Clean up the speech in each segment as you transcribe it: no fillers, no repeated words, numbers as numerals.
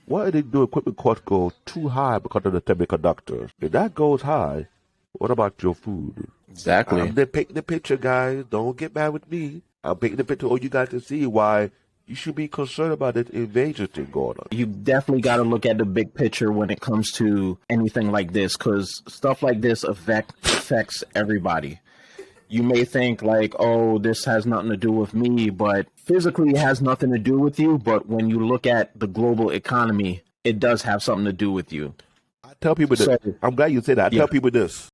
why did they do equipment costs go too high because of the semiconductors? If that goes high, what about your food? Exactly. I'm painting the picture, guys. Don't get mad with me. I'm painting the picture so you guys can see why you should be concerned about this invasion thing going on. You definitely got to look at the big picture when it comes to anything like this, because stuff like this affects everybody. You may think like, oh, this has nothing to do with me, but physically it has nothing to do with you. But when you look at the global economy, it does have something to do with you. I tell people this. I'm glad you said that. I tell people this.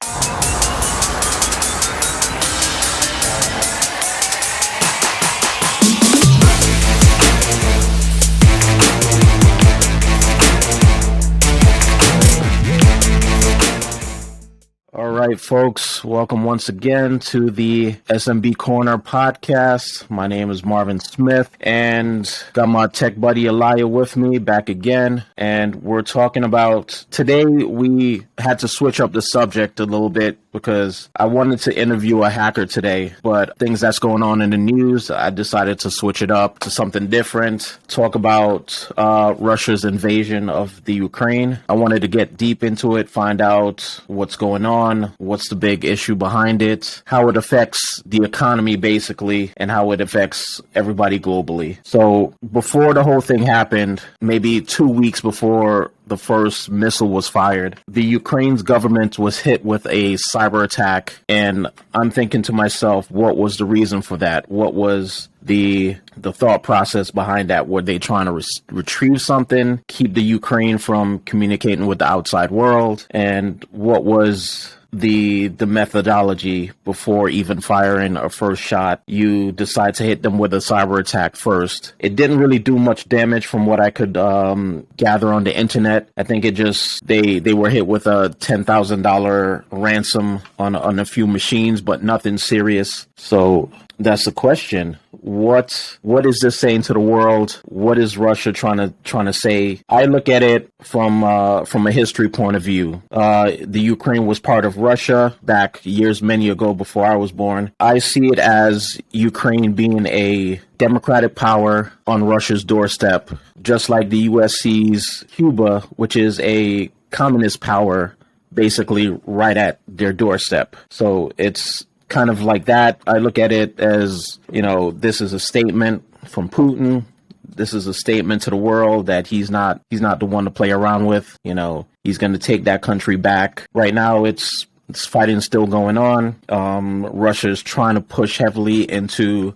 All right, folks, welcome once again to the SMB Corner podcast. My name is Marvin Smith, and got my tech buddy Elia with me back again. And we're talking about, today we had to switch up the subject a little bit because I wanted to interview a hacker today, but things that's going on in the news, I decided to switch it up to something different, talk about Russia's invasion of the Ukraine. I wanted to get deep into it, find out what's going on, what's the big issue behind it, how it affects the economy basically, and how it affects everybody globally. So before the whole thing happened, maybe 2 weeks before the first missile was fired, the Ukraine's government was hit with a cyber attack, and I'm thinking to myself, what was the reason for that? What was the thought process behind that? Were they trying to retrieve something, keep the Ukraine from communicating with the outside world? And what was the methodology before even firing a first shot? You decide to hit them with a cyber attack first. It didn't really do much damage from what I could gather on the internet. I think it just, they were hit with a $10,000 ransom on a few machines, but nothing serious. So that's the question. What is this saying to the world? What is Russia trying to say? I look at it from a history point of view. The Ukraine was part of Russia back many ago before I was born. I see it as Ukraine being a democratic power on Russia's doorstep, just like the U.S. sees Cuba, which is a communist power, basically right at their doorstep. So it's kind of like that. I look at it as, this is a statement from Putin. This is a statement to the world that he's not the one to play around with. He's going to take that country back. Right now, it's fighting still going on. Russia is trying to push heavily into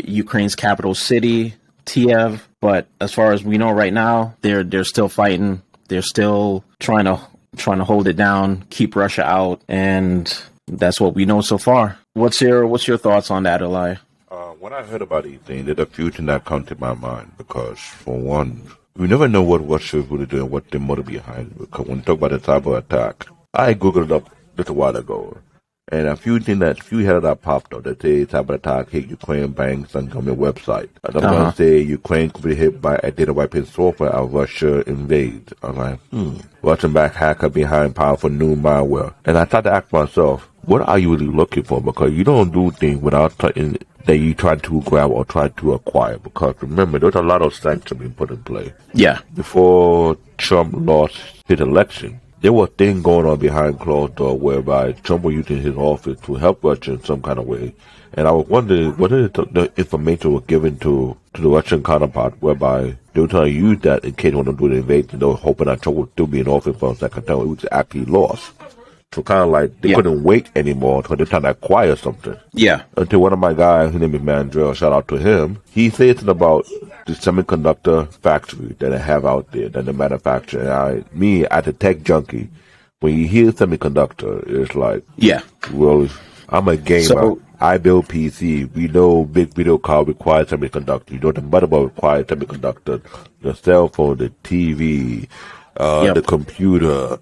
Ukraine's capital city, Kiev. But as far as we know right now, they're still fighting. They're still trying to hold it down, keep Russia out, and that's what we know so far. What's your thoughts on that, Eli? When I heard about these things, there's a few things that come to my mind because, for one, we never know what Russia is really doing, what the motive behind it. Because when you talk about a cyber attack, I googled it up just a while ago, and a few headers that popped up that say cyber attack hit Ukraine banks and government website. I'm going to say Ukraine could be hit by a data wiping software as Russia invades. I'm like, Russian-backed hacker behind powerful new malware. And I started to ask myself, what are you really looking for? Because you don't do things without something that you try to grab or try to acquire. Because remember, there's a lot of sanctions being put in play. Yeah. Before Trump lost his election, there were things going on behind closed doors whereby Trump was using his office to help Russia in some kind of way. And I was wondering whether the information was given to the Russian counterpart whereby they were trying to use that in case they want to do the invasion. They were hoping that Trump would still be in office for a second time, which actually lost. So kind of like they couldn't wait anymore until they're trying to acquire something. Yeah. Until one of my guys, his name is Mandrell, shout out to him, he said something about the semiconductor factory that they have out there that they manufacture. And me, as a tech junkie, when you hear semiconductor, it's like, well, I'm a gamer. So, I build PC. We know big video card requires semiconductor. You know the motherboard requires semiconductor. The cell phone, the TV, the computer,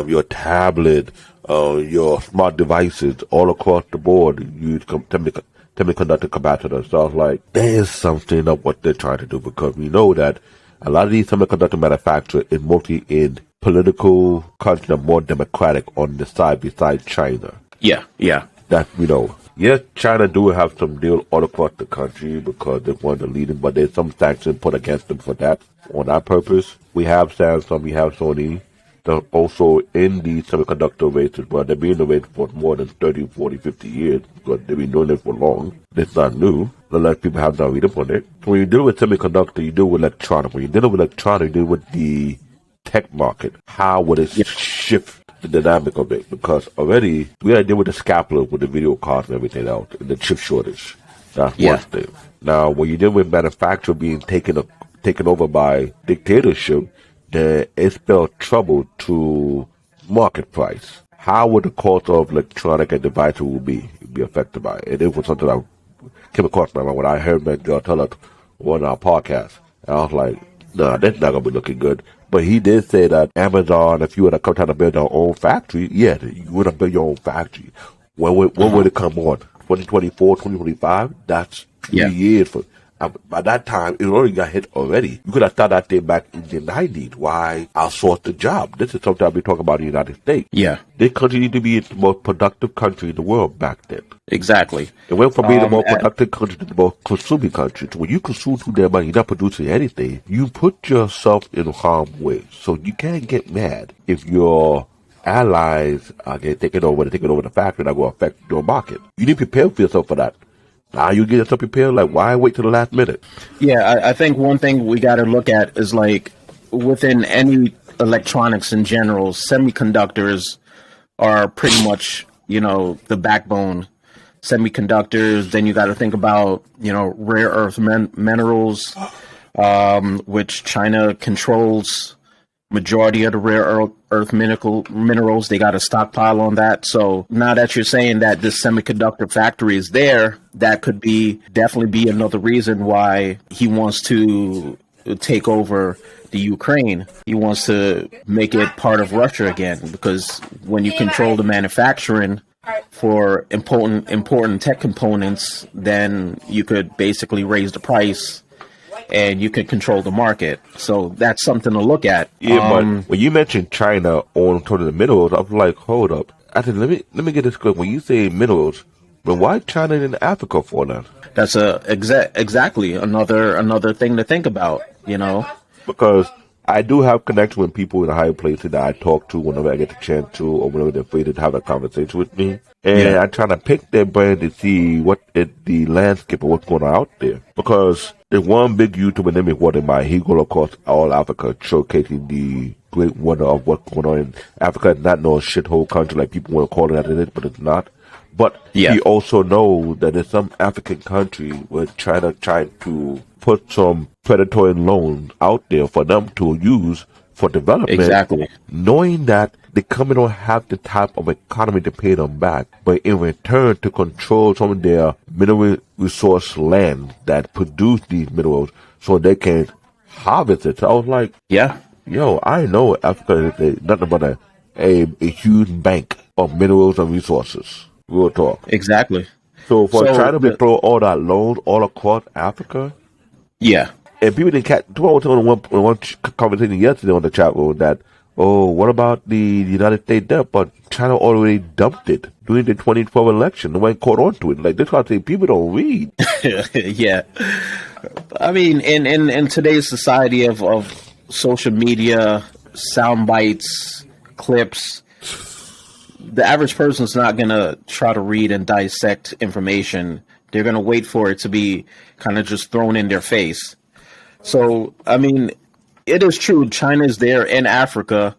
your tablet, your smart devices, all across the board use semiconductor capacitors. So I was like, there's something of what they're trying to do, because we know that a lot of these semiconductor manufacturers is mostly in political countries that are more democratic on the side besides China. Yeah. That we know. Yes, China do have some deal all across the country because they're one of the leading, but there's some sanctions put against them for that. On that purpose, we have Samsung, we have Sony. They're also in the semiconductor race as well. They've been in the race for more than 30, 40, 50 years because they've been doing it for long. It's not new. A lot of people have not read up on it. So when you deal with semiconductor, you deal with electronic. When you deal with electronic, you deal with the tech market. How would it shift the dynamic of it? Because already we had to deal with the scalpel with the video cards and everything else, and the chip shortage. That's one thing. Now, when you deal with manufacturing being taken over by dictatorship, then it spells trouble to market price. How would the cost of electronic and devices will be affected by it? And it was something I came across my mind when I heard Joe tell us on our podcast. And I was like, nah, that's not gonna be looking good. But he did say that Amazon, if you were to come trying to build your own factory, yeah, you would have built your own factory. When would it come on? 2024, 2025? That's 3 years for. By that time, it already got hit already. You could have started that thing back in the 90s. Why outsource the job? This is something I've been talking about in the United States. Yeah. This country needed to be the most productive country in the world back then. Exactly. It went from being the most productive country to the most consuming country. So when you consume too damn much, you're not producing anything, you put yourself in harm's way. So you can't get mad if your allies get taken over the factory that will affect your market. You need to prepare for yourself for that. Now you get yourself prepared, like, why wait till the last minute? Yeah, I think one thing we got to look at is, like, within any electronics in general, semiconductors are pretty much, the backbone. Semiconductors, then you got to think about, rare earth minerals, which China controls majority of the rare earth minerals. They got a stockpile on that. So now that you're saying that this semiconductor factory is there, that could definitely be another reason why he wants to take over the Ukraine. He wants to make it part of Russia again, because when you control the manufacturing for important tech components, then you could basically raise the price and you can control the market. So that's something to look at. Yeah, but when you mentioned China on top of the minerals, I was like, hold up. I said, let me get this correct. When you say minerals, but why China in Africa for that? That's exactly another thing to think about, Because I do have connection with people in higher places that I talk to whenever I get the chance to, or whenever they're free to have a conversation with me. And I try to pick their brain to see what is the landscape of what's going on out there. Because there's one big YouTuber named Waterby. He goes across all Africa, showcasing the great wonder of what's going on in Africa. It's not no shithole country like people want to call it as it is, but it's not. But he also knows that there's some African country where China tried to put some predatory loans out there for them to use for development. Exactly. Knowing that the company don't have the type of economy to pay them back, but in return to control some of their mineral resource land that produce these minerals so they can harvest it. So I was like, yo, I know Africa is nothing but a huge bank of minerals and resources. Real talk. Exactly. So for China to throw all that loans all across Africa, and people didn't catch. I was telling one conversation yesterday on the chat room that, what about the United States debt? But China already dumped it during the 2012 election. No one caught on to it. Like, this is why I say people don't read. Yeah. I mean, in today's society of social media, sound bites, clips, the average person's not going to try to read and dissect information. They're going to wait for it to be kind of just thrown in their face. So, I mean, it is true. China's there in Africa,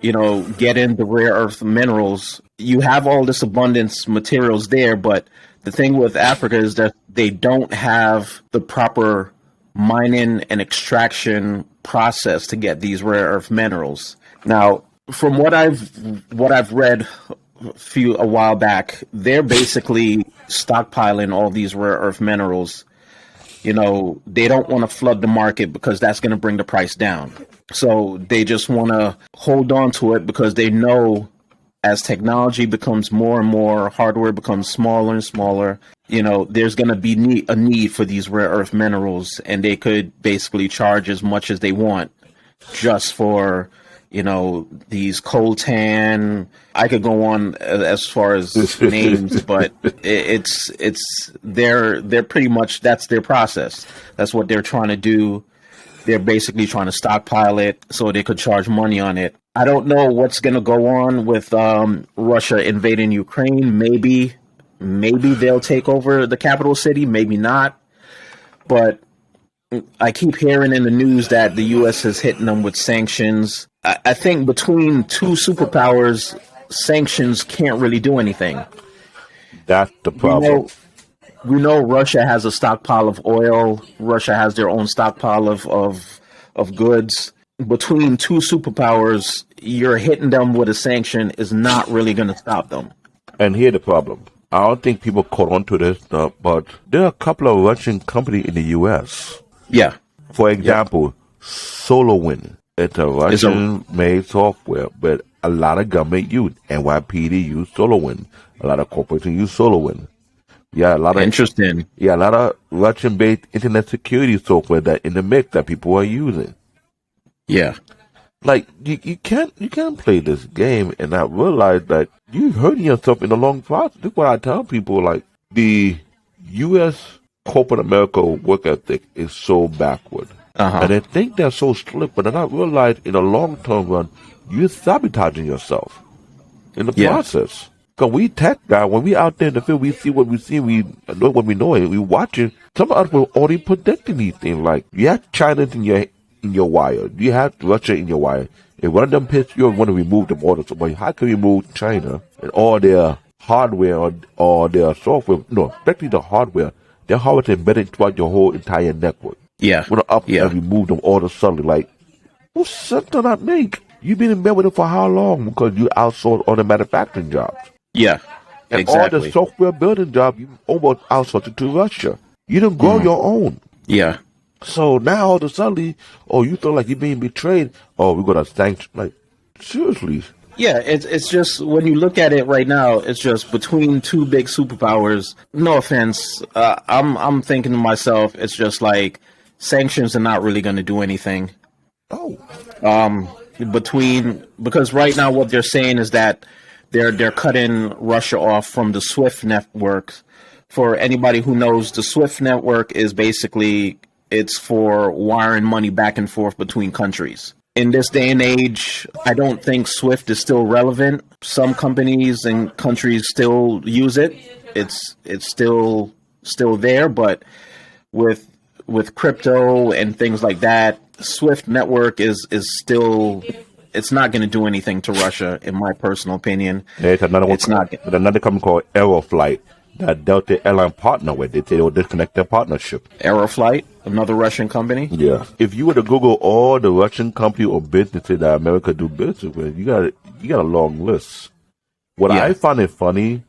getting the rare earth minerals. You have all this abundance materials there, but the thing with Africa is that they don't have the proper mining and extraction process to get these rare earth minerals. Now, from what I've read a while back, they're basically stockpiling all these rare earth minerals. They don't want to flood the market because that's going to bring the price down. So they just want to hold on to it because they know as technology becomes more and more, hardware becomes smaller and smaller, there's going to be a need for these rare earth minerals, and they could basically charge as much as they want just for, these coltan. I could go on as far as names, but they're pretty much, that's their process. That's what they're trying to do. They're basically trying to stockpile it so they could charge money on it. I don't know what's going to go on with Russia invading Ukraine. Maybe they'll take over the capital city, maybe not. But I keep hearing in the news that the U.S. is hitting them with sanctions. I think between two superpowers, sanctions can't really do anything. That's the problem. We know Russia has a stockpile of oil. Russia has their own stockpile of goods. Between two superpowers, you're hitting them with a sanction is not really going to stop them. And here's the problem. I don't think people caught on to this, but there are a couple of Russian companies in the U.S. Yeah. For example, SolarWinds. It's a Russian-made software, but a lot of government use. NYPD use SolarWinds. A lot of corporations use SolarWinds. Yeah, a lot of interesting. Yeah, a lot of Russian-based internet security software that in the mix that people are using. Yeah. Like you can't play this game and not realize that you're hurting yourself in the long process. That's what I tell people. Like the U.S. corporate America work ethic is so backward, and they think they're so slick, but they're not realize in the long term run you're sabotaging yourself in the process. Because we tech guys, when we out there in the field, we see what we see, we know what we know, and we watching. Some of us were already predicting these things. Like you have China in your wire, you have Russia in your wire. If one of them pits, you want to remove them all. So, how can we remove China and all their hardware or their software? No, especially the hardware. Their hardware is embedded throughout your whole entire network. Yeah, we want to and remove them all of a sudden. Like, what sense does that make? You've been in bed with it for how long? Because you outsource all the manufacturing jobs. Yeah, and exactly. all the software building jobs, you almost outsource it to Russia. You don't grow your own. Yeah. So now all of a sudden, you feel like you're being betrayed. We're going to sanction. Like, seriously. Yeah, it's just, when you look at it right now, it's just between two big superpowers. No offense. I'm thinking to myself, it's just like sanctions are not really going to do anything. Because right now what they're saying is that they're cutting Russia off from the SWIFT network. For anybody who knows, the SWIFT network is basically, it's for wiring money back and forth between countries. In this day and age, I don't think SWIFT is still relevant. Some companies and countries still use it. It's still there, but with crypto and things like that, SWIFT network is still, it's not going to do anything to Russia, in my personal opinion. There's another another company called Aeroflight that Delta Airline partner with. They say they'll disconnect their partnership. Aeroflight, another Russian company? Yeah. If you were to Google all the Russian company or businesses that America do business with, you got a long list. What I find it funny,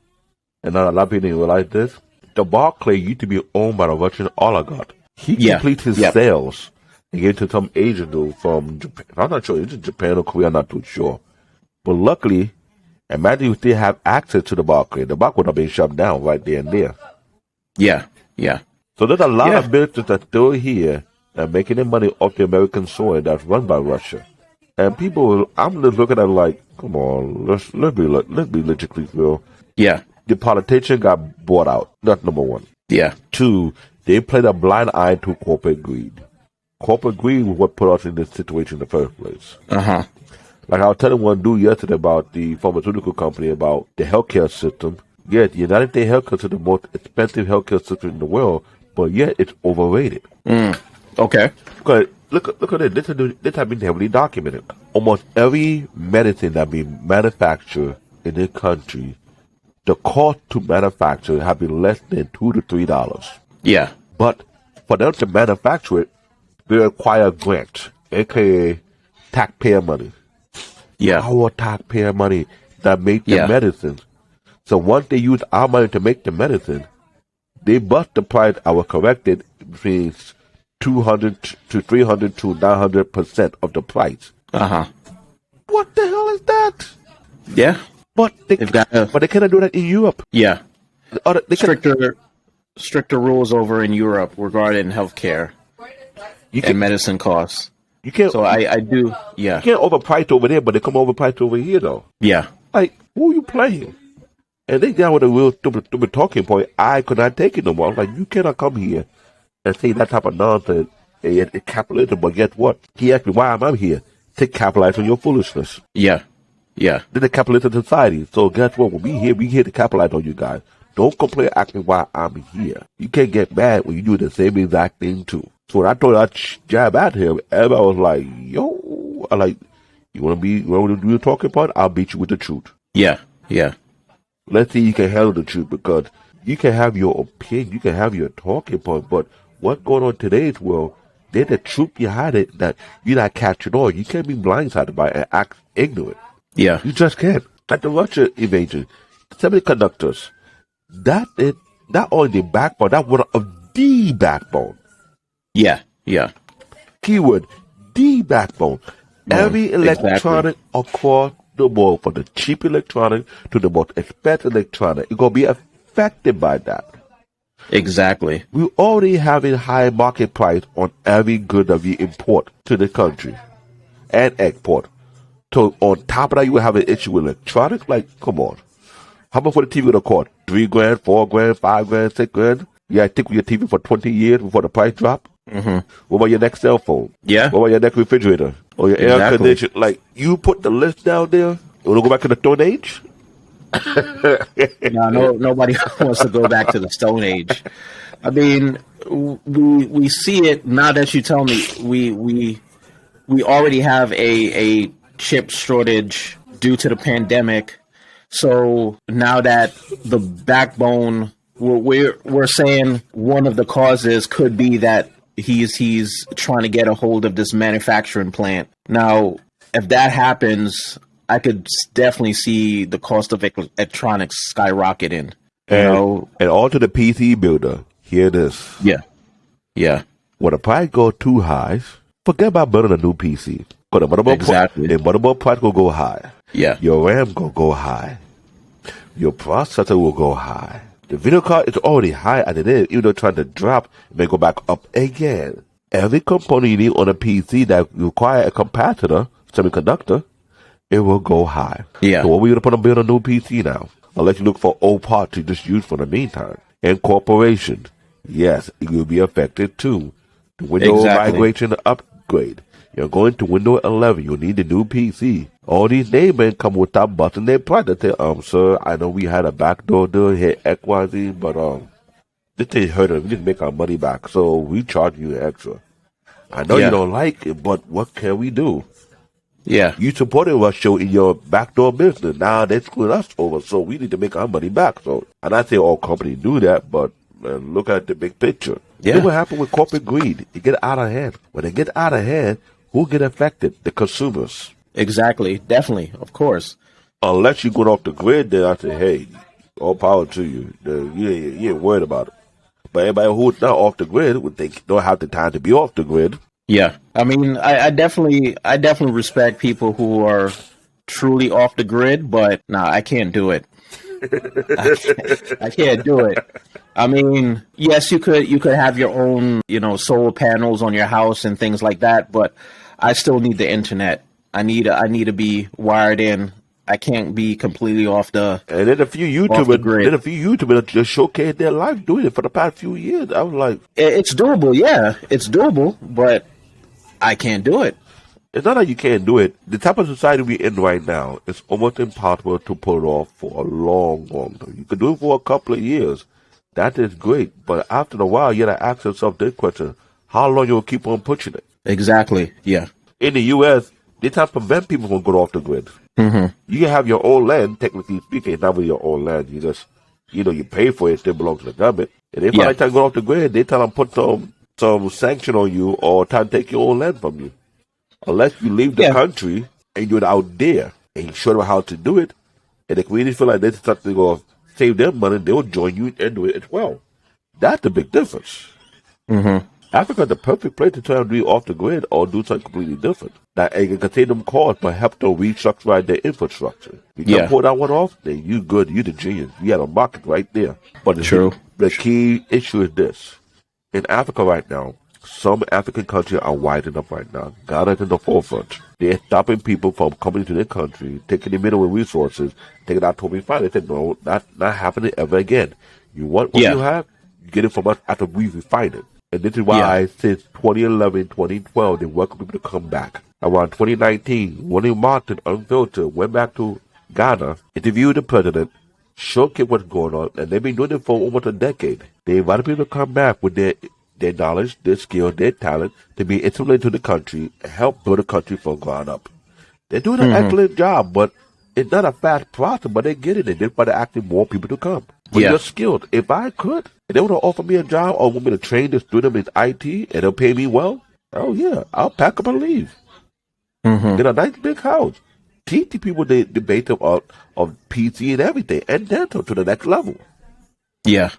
and not a lot of people didn't realize this, the Barclay used to be owned by the Russian oligarch. He completes his sales and gave it to some Asian dude from Japan. I'm not sure, it's Japan or Korea, I'm not too sure. But luckily, imagine you still have access to the Barclay. The Barclay would have been shut down right there and there. Yeah, yeah. So there's a lot of businesses that's still here and making their money off the American soil that's run by Russia. And people, I'm just looking at it like, come on, let's be logically real. Yeah. The politician got bought out. That's number one. Yeah. Two, they played a blind eye to corporate greed. Corporate greed was what put us in this situation in the first place. Like I was telling one dude yesterday about the pharmaceutical company, about the healthcare system. Yeah, the United States healthcare system is the most expensive healthcare system in the world, but yet it's overrated. Okay. Because look at it. This has been heavily documented. Almost every medicine that been manufactured in this country, the cost to manufacture have been less than $2 to $3. Yeah. But for them to manufacture it, they require grants, aka taxpayer money. Yeah. Our taxpayer money that make the medicine. So once they use our money to make the medicine, they bust the price. I was corrected between 200 to 300 to 900% of the price. What the hell is that? Yeah. But they cannot do that in Europe. Yeah. Stricter rules over in Europe regarding healthcare and medicine costs. You can't. So I do. You Yeah. can't overprice over there, but they come overpriced over here though. Yeah. Like, who are you playing? And they got with a real stupid talking point. I could not take it no more. I was like, you cannot come here and say that type of nonsense. It's capitalism, but guess what? He asked me why I'm here. To capitalize on your foolishness. Yeah. Yeah. This is a capitalist society. So guess what? When we here to capitalize on you guys. Don't complain asking why I'm here. You can't get mad when you do the same exact thing too. So when I told that jab at him, everybody was like, yo, I like, you want to do the talking part? I'll beat you with the truth. Yeah. Yeah. Let's see you can handle the truth, because you can have your opinion, you can have your talking point, but what's going on in today's world, there's the truth behind it that you're not catching on. You can't be blindsided by it and act ignorant. Yeah. You just can't. Like the Russia invasion, semiconductors, that is not only the backbone, that's one of the backbone. Yeah. Yeah. Keyword, the backbone. Every electronic across the board, from the cheap electronic to the most expensive electronic, it's going to be affected by that. Exactly. We already have a high market price on every good that we import to the country and export. So on top of that, you will have an issue with electronics. Like, come on. How much for the TV going to cost? $3 grand, $4 grand, $5 grand, $6 grand? Yeah, I think with your TV for 20 years before the price drop. Mm-hmm. What about your next cell phone? Yeah. What about your next refrigerator? Or your air conditioner? Like, you put the list down there. You want to go back to the Stone Age? No, nobody wants to go back to the Stone Age. I mean, we see it now that you tell me. We already have a chip shortage due to the pandemic. So now that the backbone, we're saying one of the causes could be that he's trying to get a hold of this manufacturing plant. Now, if that happens, I could definitely see the cost of electronics skyrocketing. And all to the PC builder, hear this. Yeah. Yeah. When the price go too high, forget about building a new PC. Because the motherboard price will go high. Yeah. Your RAM will go high. Your processor will go high. The video card is already high as it is, even though trying to drop, it may go back up again. Every component you need on a PC that require a capacitor, semiconductor, it will go high. Yeah. So what we going to put on build a new PC now? Unless you look for old parts to just use for the meantime. Incorporation. Yes, it will be affected too. The Windows migration upgrade. You're going to Windows 11. You'll need a new PC. All these names come without busting their price. They say, sir, I know we had a backdoor deal here, XYZ, but this thing hurt us. We didn't make our money back, so we charge you extra. I know you don't like it, but what can we do? Yeah. You supported Russia in your backdoor business. Now they screwed us over, so we need to make our money back. So, and I say all companies do that, but look at the big picture. Yeah. Look what happened with corporate greed. It get out of hand. When it get out of hand, who get affected? The consumers. Exactly. Definitely. Of course. Unless you go off the grid, then I say, hey, all power to you. You ain't worried about it. But everybody who's not off the grid would think don't have the time to be off the grid. Yeah. I mean, I definitely respect people who are truly off the grid, but I can't do it. I can't do it. I mean, yes, you could have your own, solar panels on your house and things like that, but I still need the internet. I need to be wired in. I can't be completely off the. And then a few YouTubers just showcase their life doing it for the past few years. I was like, it's doable. Yeah, it's doable, but I can't do it. It's not that you can't do it. The type of society we're in right now, it's almost impossible to pull it off for a long time. You can do it for a couple of years. That is great. But after a while, you got to ask yourself this question: how long you'll keep on pushing it? Exactly. Yeah. In the U.S., they try to prevent people from going off the grid. Mm-hmm. You can have your own land, technically speaking. It's not really your own land. You just, you pay for it. It still belongs to the government. And if I try to go off the grid, they tell them put some sanction on you or try to take your own land from you. Unless you leave the country and you're out there and you show them how to do it, and if we really feel like this is something going to save them money, they'll join you and do it as well. That's the big difference. Mm-hmm. Africa is the perfect place to try to do off the grid or do something completely different. That it can contain them costs, but help them restructure their infrastructure. You can pull that one off, then you good. You the genius. You have a market right there. But the key issue is this. In Africa right now, some African countries are winding up right now. Ghana is in the forefront. They're stopping people from coming to their country, taking the mineral resources, taking our to refine it. They said, no, not happening ever again. You want what you have, you get it from us after we refine it. And this is why since 2011, 2012, they welcome people to come back. Around 2019, William Martin, Unfiltered, went back to Ghana, interviewed the president, showcase what's going on, and they've been doing it for almost a decade. They invited people to come back with their knowledge, their skill, their talent to be integrated to the country and help build the country from ground up. They're doing an excellent job, but it's not a fast process, but they're getting it. They're trying to actually more people to come. But you're skilled. If I could, and they want to offer me a job or want me to train the student in IT and they'll pay me well, oh yeah, I'll pack up and leave. Get a nice big house. Teach the people the basics of PC and everything, and dental to the next level. Yeah.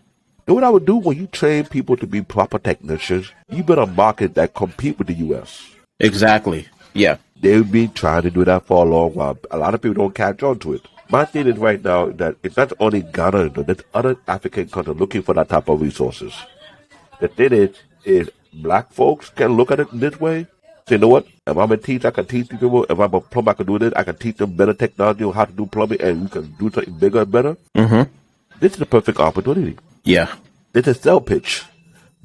And what I would do when you train people to be proper technicians, you better market that compete with the U.S. Exactly. Yeah. They've been trying to do that for a long while. A lot of people don't catch on to it. My thing is right now that it's not only Ghana, there's other African countries looking for that type of resources. The thing is black folks can look at it this way. Say, you know what? If I'm a teacher, I can teach people. If I'm a plumber, I can do this. I can teach them better technology on how to do plumbing, and we can do something bigger and better. This is the perfect opportunity. Yeah. It's a sell pitch.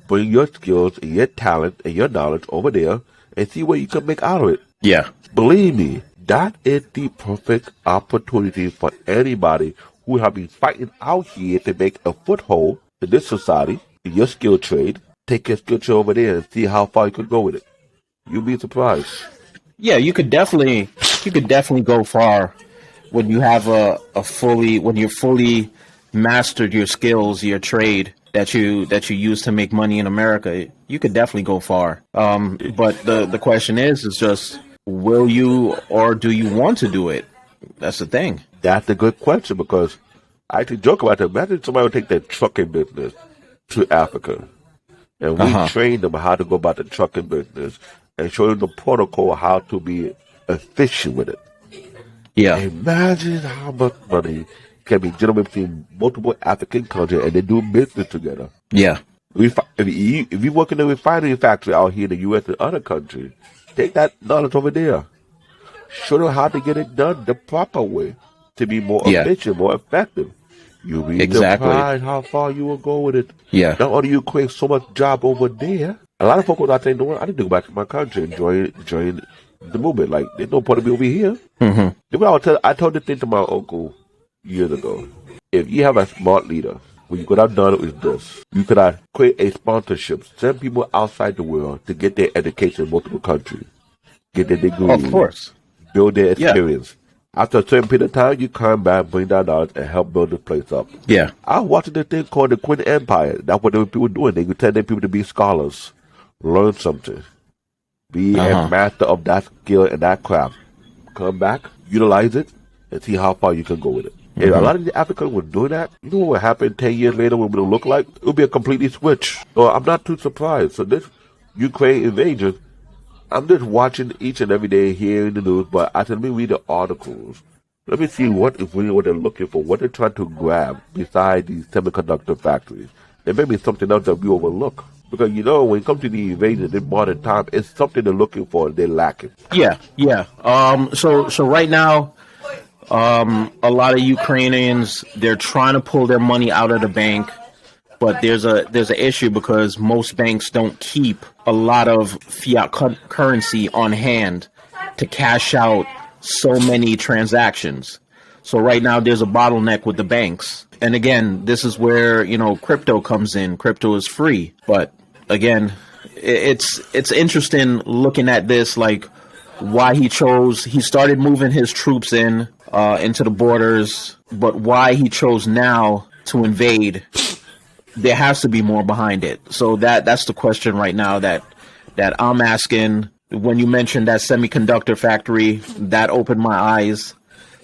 Bring your skills and your talent and your knowledge over there and see what you can make out of it. Yeah. Believe me, that is the perfect opportunity for anybody who have been fighting out here to make a foothold in this society, in your skill trade. Take your skill trade over there and see how far you can go with it. You'll be surprised. Yeah, you could definitely go far when you have when you're fully mastered your skills, your trade that you use to make money in America. You could definitely go far. But the question is just, will you or do you want to do it? That's the thing. That's a good question, because I actually joke about that. Imagine somebody would take their trucking business to Africa, and we train them how to go about the trucking business and show them the protocol how to be efficient with it. Yeah. Imagine how much money can be generated between multiple African countries and they do business together. Yeah. If you work in a refinery factory out here in the U.S. and other countries, take that knowledge over there. Show them how to get it done the proper way to be more efficient, more effective. You'll be surprised how far you will go with it. Yeah. Not only you create so much job over there, a lot of folks are saying, I need to go back to my country and join the movement. Like, there's no point to be over here. I told this thing to my uncle years ago. If you have a smart leader, what you could have done is this. You could have create a sponsorship, send people outside the world to get their education in multiple countries, get their degree, of course, build their experience. After a certain period of time, you come back, bring that knowledge, and help build this place up. Yeah. I was watching this thing called the Queen Empire. That's what people were doing. They would tell their people to be scholars, learn something, be a master of that skill and that craft. Come back, utilize it, and see how far you can go with it. If a lot of the Africans were doing that, you know what would happen 10 years later? What it would look like? It would be a completely switch. So I'm not too surprised. So this Ukraine invasion, I'm just watching each and every day, hearing the news, but I said, let me read the articles. Let me see what is really what they're looking for, what they're trying to grab beside these semiconductor factories. There may be something else that we overlook. Because, when it comes to the invasion in modern time, it's something they're looking for and they're lacking. Yeah. So right now, a lot of Ukrainians, they're trying to pull their money out of the bank, but there's an issue because most banks don't keep a lot of fiat currency on hand to cash out so many transactions. So right now there's a bottleneck with the banks. And again, this is where, crypto comes in. Crypto is free. But again, it's interesting looking at this, like why he started moving his troops into the borders, but why he chose now to invade. There has to be more behind it. So that's the question right now that I'm asking. When you mentioned that semiconductor factory, that opened my eyes.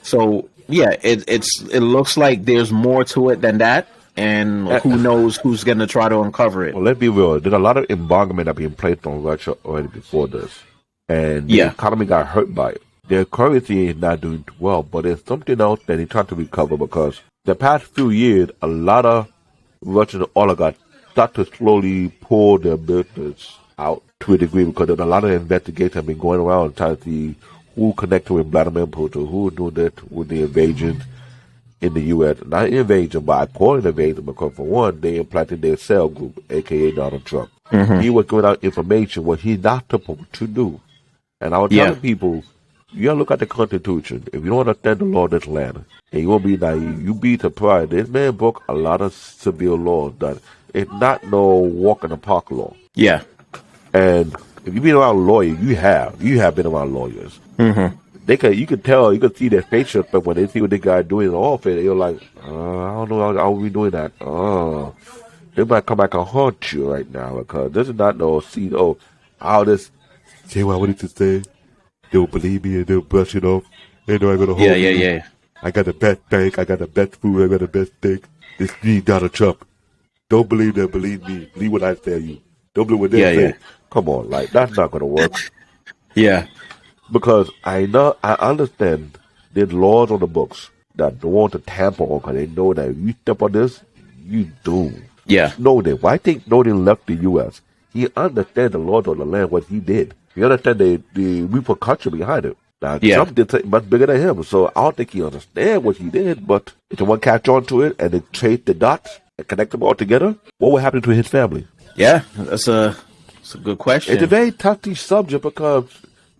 So yeah, it looks like there's more to it than that, and who knows who's going to try to uncover it. Well, let's be real. There's a lot of embargo that being placed on Russia already before this, and the economy got hurt by it. Their currency is not doing well, but there's something else that they're trying to recover, because the past few years, a lot of Russian oligarchs start to slowly pull their business out to a degree because a lot of investigations have been going around trying to see who connected with Vladimir Putin, who doing that with the invasion in the U.S. Not invasion, but I call it invasion because, for one, they implanted their cell group, a.k.a. Donald Trump. He was giving out information what he's not supposed to do. And I was telling people, you gotta look at the Constitution. If you don't understand the law of this land, and you won't be naive, you be surprised. This man broke a lot of severe laws that it's not no walk in the park law. Yeah. And if you've been around lawyers, you have been around lawyers. You can tell, you can see their facial, but when they see what the guy doing in the office, they're like, I don't know how we doing that. They might come back and haunt you right now because this is not no CEO. I'll just say what I wanted to say. They'll believe me and they'll brush it off. They know I'm gonna hold me. Yeah. I got the best bank, I got the best food, I got the best thing. It's me, Donald Trump. Don't believe them, believe me. Believe what I tell you. Don't believe what they say. Yeah. Come on, like that's not gonna work. Yeah. Because I understand there's laws on the books that don't want to tamper on because they know that if you step on this, you doomed. Yeah. Snowden. Why think Snowden left the U.S.? He understands the laws on the land, what he did. He understands the repercussion behind it. Now, Trump did something much bigger than him, so I don't think he understands what he did, but if someone catch on to it and then trace the dots and connect them all together, what would happen to his family? Yeah, that's a good question. It's a very touchy subject because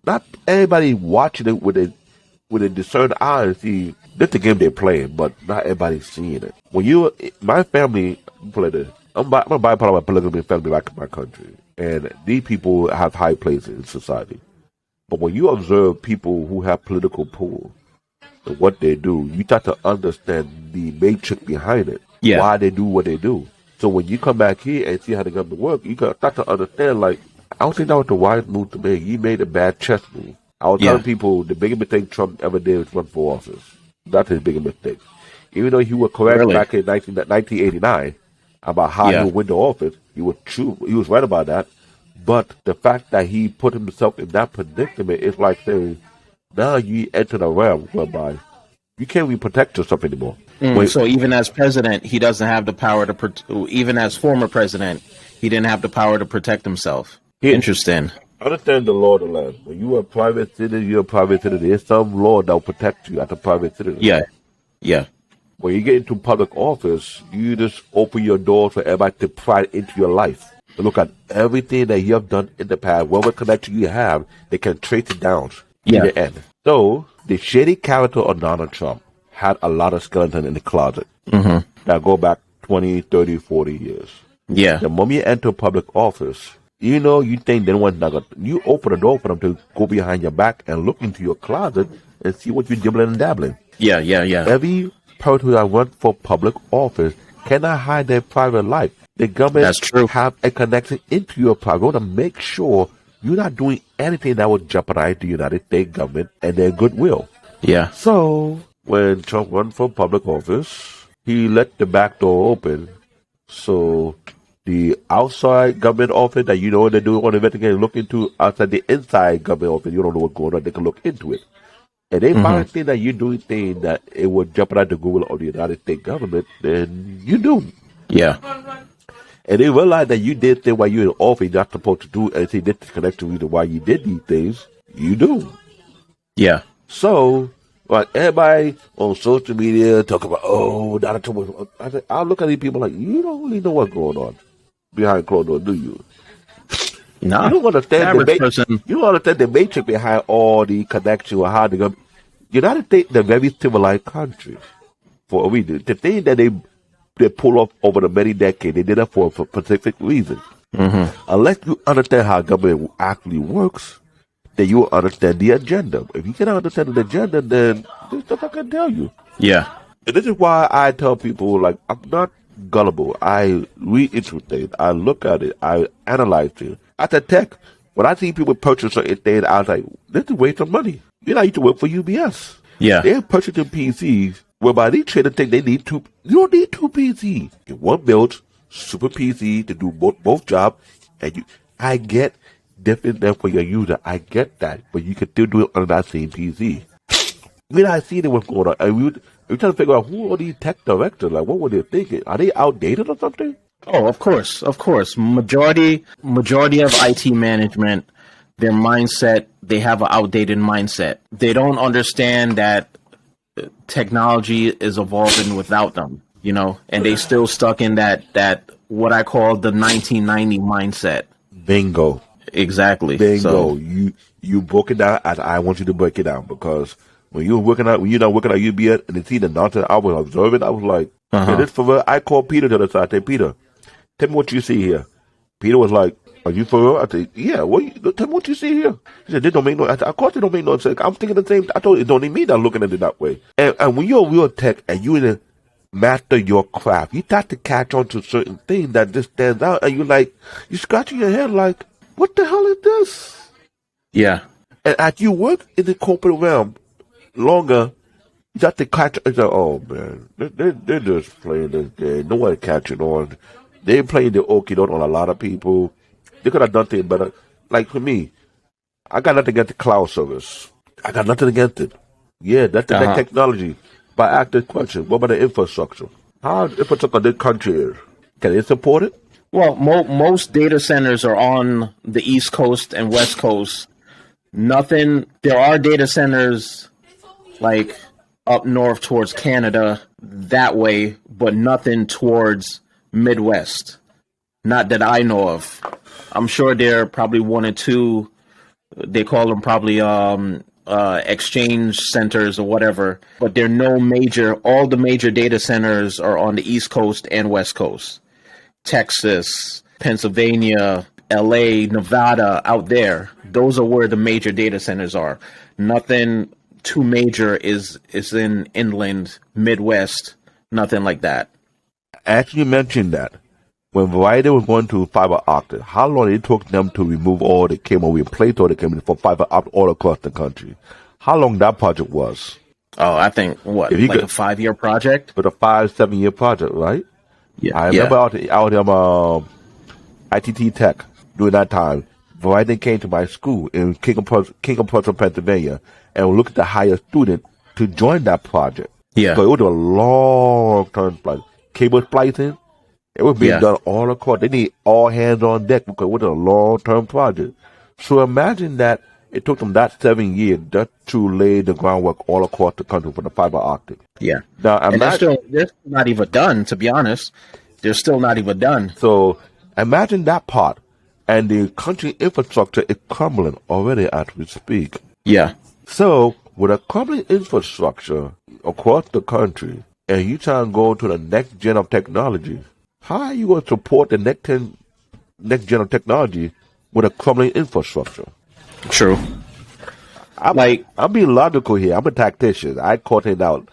not everybody watching it with a discerned eye and see this is the game they're playing, but not everybody's seeing it. When my family, I'm a byproduct of my polygamy family back in my country, and these people have high places in society. But when you observe people who have political pull and what they do, you start to understand the matrix behind it, why they do what they do. So when you come back here and see how the government work, you can start to understand, like, I don't think that was the wise move to make. He made a bad chess move. I was telling people the biggest mistake Trump ever did was run for office. That's his biggest mistake. Even though he was correct back in 1989 about how he would win the office, he was true. He was right about that. But the fact that he put himself in that predicament is like saying, now you enter the realm whereby you can't really protect yourself anymore. So even as president, he doesn't have the power to, even as former president, he didn't have the power to protect himself. Interesting. Understand the law of the land. When you are a private citizen, you're a private citizen. There's some law that will protect you as a private citizen. Yeah. When you get into public office, you just open your door for everybody to pry into your life. To look at everything that you have done in the past, whatever connection you have, they can trace it down to the end. So, the shady character of Donald Trump had a lot of skeleton in the closet that go back 20, 30, 40 years. Yeah. The moment you enter public office, you think they want to, you open the door for them to go behind your back and look into your closet and see what you're dibbling and dabbling. Yeah. Every person who run for public office cannot hide their private life. The government have a connection into your private. They want to make sure you're not doing anything that would jeopardize the United States government and their goodwill. Yeah. So, when Trump ran for public office, he let the back door open. So, the outside government office that you know they're doing on the investigation, look into outside the inside government office, you don't know what's going on, they can look into it. And they find things that you're doing things that it would jeopardize the goodwill of the United States government, then you do. Yeah. And they realize that you did things while you're in office you're not supposed to do, and see this is connected to reason why you did these things, you do. Yeah. So, like everybody on social media talk about, Donald Trump. I look at these people like, you don't really know what's going on behind closed doors, do you? No. You don't understand you don't understand the matrix behind all the connections or how the government. United States is a very civilized country for a reason. The thing that they pull off over the many decades, they did that for a specific reason. Unless you understand how government actually works, then you will understand the agenda. If you cannot understand the agenda, then there's stuff I can tell you. Yeah. And this is why I tell people, like, I'm not gullible. I read into things. I look at it. I analyze it. At the tech, when I see people purchase certain things, I was like, this is a waste of money. You know, I used to work for UBS. Yeah. They're purchasing PCs, whereby they traders think they need two. You don't need two PCs. Get one built, super PC to do both jobs. And I get different than for your user. I get that. But you can still do it on that same PC. When I see what's going on, and we're trying to figure out who are these tech directors. Like, what were they thinking? Are they outdated or something? Oh, of course, of course. Majority of IT management, their mindset, they have an outdated mindset. They don't understand that technology is evolving without them, and they still stuck in that what I call the 1990 mindset. Bingo. Exactly. Bingo. So, You broke it down as I want you to break it down, because when you're not working at UBS and it's either nonsense, I was observing, I was like, yeah, this for real. I called Peter to the side. I said, Peter, tell me what you see here. Peter was like, are you for real? I said, yeah, tell me what you see here. He said, this don't make no, I said, of course it don't make no sense. I'm thinking the same, I told you, it don't even mean I'm looking at it that way. And when you're a real tech and you in master your craft, you got to catch on to certain things that just stands out, and you scratching your head like, what the hell is this? yeah. And as you work in the corporate realm longer, you got to catch. It's like, oh man, they're just playing this game. No one catching on. They playing the okie doke on a lot of people. They could have done things better. Like for me, I got nothing against the cloud service. I got nothing against it. Yeah, that's the next technology. But I ask this question: what about the infrastructure? How the infrastructure of this country is? Can it support it? Well, most data centers are on the East Coast and West Coast. Nothing. There are data centers like up north towards Canada that way, but nothing towards Midwest. Not that I know of. I'm sure there are probably one or two. They call them probably exchange centers or whatever. But there are no major. All the major data centers are on the East Coast and West Coast. Texas, Pennsylvania, LA, Nevada, out there. Those are where the major data centers are. Nothing too major is in inland, Midwest, nothing like that. Actually, you mentioned that when Verizon was going to fiber optic, how long it took them to remove all the cable, replace all the cable for fiber optic all across the country? How long that project was? Oh, I think what, like a 5-year project? With a 5-7 year project, right? Yeah, I remember out in ITT Tech during that time. Verizon came to my school in King of Prussia, Pennsylvania, and looked to hire students to join that project. Yeah. So it was a long-term project. Cable splicing, it was being done all across. They need all hands on deck because it was a long-term project. So imagine that it took them that 7 years just to lay the groundwork all across the country for the fiber optic. Yeah. Now, and they're still not even done, to be honest. They're still not even done. So imagine that part. And the country infrastructure is crumbling already as we speak. Yeah. So with a crumbling infrastructure across the country, and you try and go to the next gen of technology, how are you going to support the next gen of technology with a crumbling infrastructure? True. I'm being logical here. I'm a tactician. I caught it out.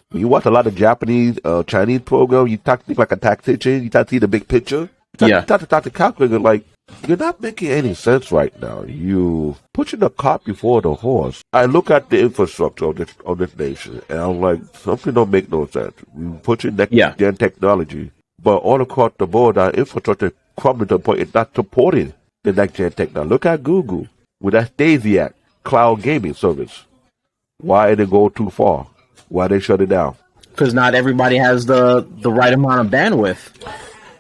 When you watch a lot of Japanese, Chinese programs, you think like a tactician. You try to see the big picture. You start to calculate like, you're not making any sense right now. You pushing the cart before the horse. I look at the infrastructure of this nation, and I'm like, something don't make no sense. We pushing next gen technology, but all across the board, our infrastructure is crumbling to the point it's not supporting the next gen technology. Look at Google with that Stasiac cloud gaming service. Why did it go too far? Why they shut it down? Because not everybody has the right amount of bandwidth.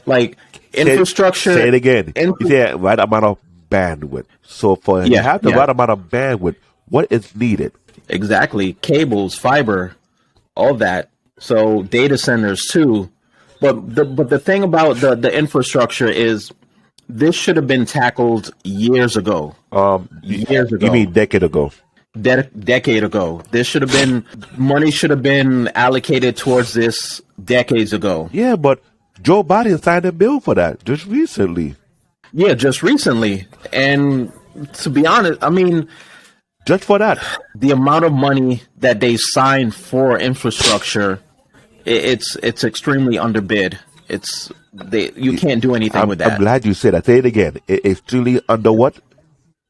Like, infrastructure. Say it again. You said right amount of bandwidth. So for you have the right amount of bandwidth, what is needed? Exactly. Cables, fiber, all that. So data centers too. But the thing about the infrastructure is this should have been tackled years ago. Years ago. You mean decade ago? Decade ago. This should have been money should have been allocated towards this decades ago. Yeah, but Joe Biden signed a bill for that just recently. Yeah, just recently. And to be honest, I mean, just for that, the amount of money that they signed for infrastructure, it's extremely underbid. You can't do anything with that. I'm glad you said that. Say it again. It's extremely under what?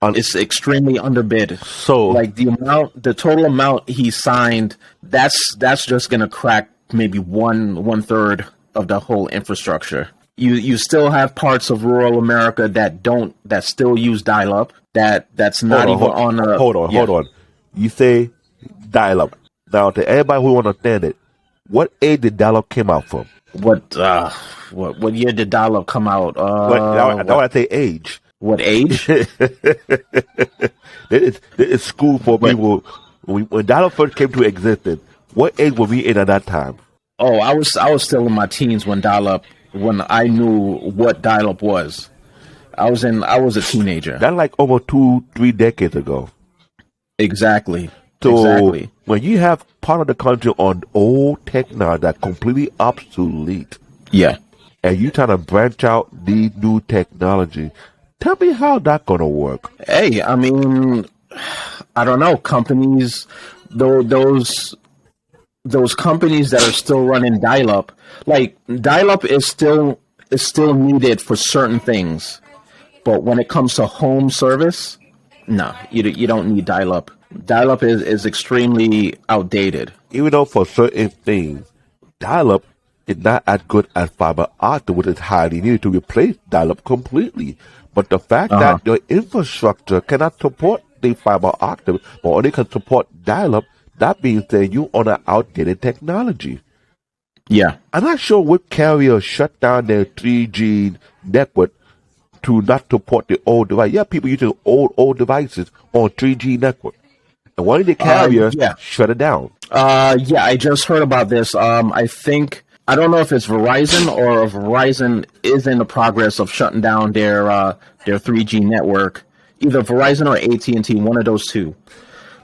It's extremely underbid. So, like the total amount he signed, that's just gonna crack maybe one third of the whole infrastructure. You still have parts of rural America that still use dial-up. That's not on a. Hold on. You say dial-up. Now, to everybody who understand it, What age did dial-up came out from? What year did dial-up come out? Now I say age. What age? It's school for What? people. When dial-up first came to existence, what age were we in at that time? Oh, I was still in my teens when when I knew what dial-up was. I was a teenager. That's like over 2-3 decades ago. Exactly. So Exactly. when you have part of the country on old technology that's completely obsolete, Yeah. and you trying to branch out these new technology, tell me how that's gonna work. Hey, I mean, I don't know. Companies, those companies that are still running dial-up, like dial-up is still needed for certain things, but when it comes to home service, no, you don't need dial-up. Dial-up is extremely outdated. Even though for certain things, dial-up is not as good as fiber optic, which is highly needed to replace dial-up completely. But the fact Uh-huh. that your infrastructure cannot support the fiber optic, but only can support dial-up, that means that you on an outdated technology. Yeah. I'm not sure what carrier shut down their 3G network to not support the old device. Yeah, people using old devices on 3G network. And one of the carriers Yeah. shut it down. Yeah, I just heard about this. I don't know if it's Verizon or if Verizon is in the progress of shutting down their 3G network. Either Verizon or AT&T, one of those two.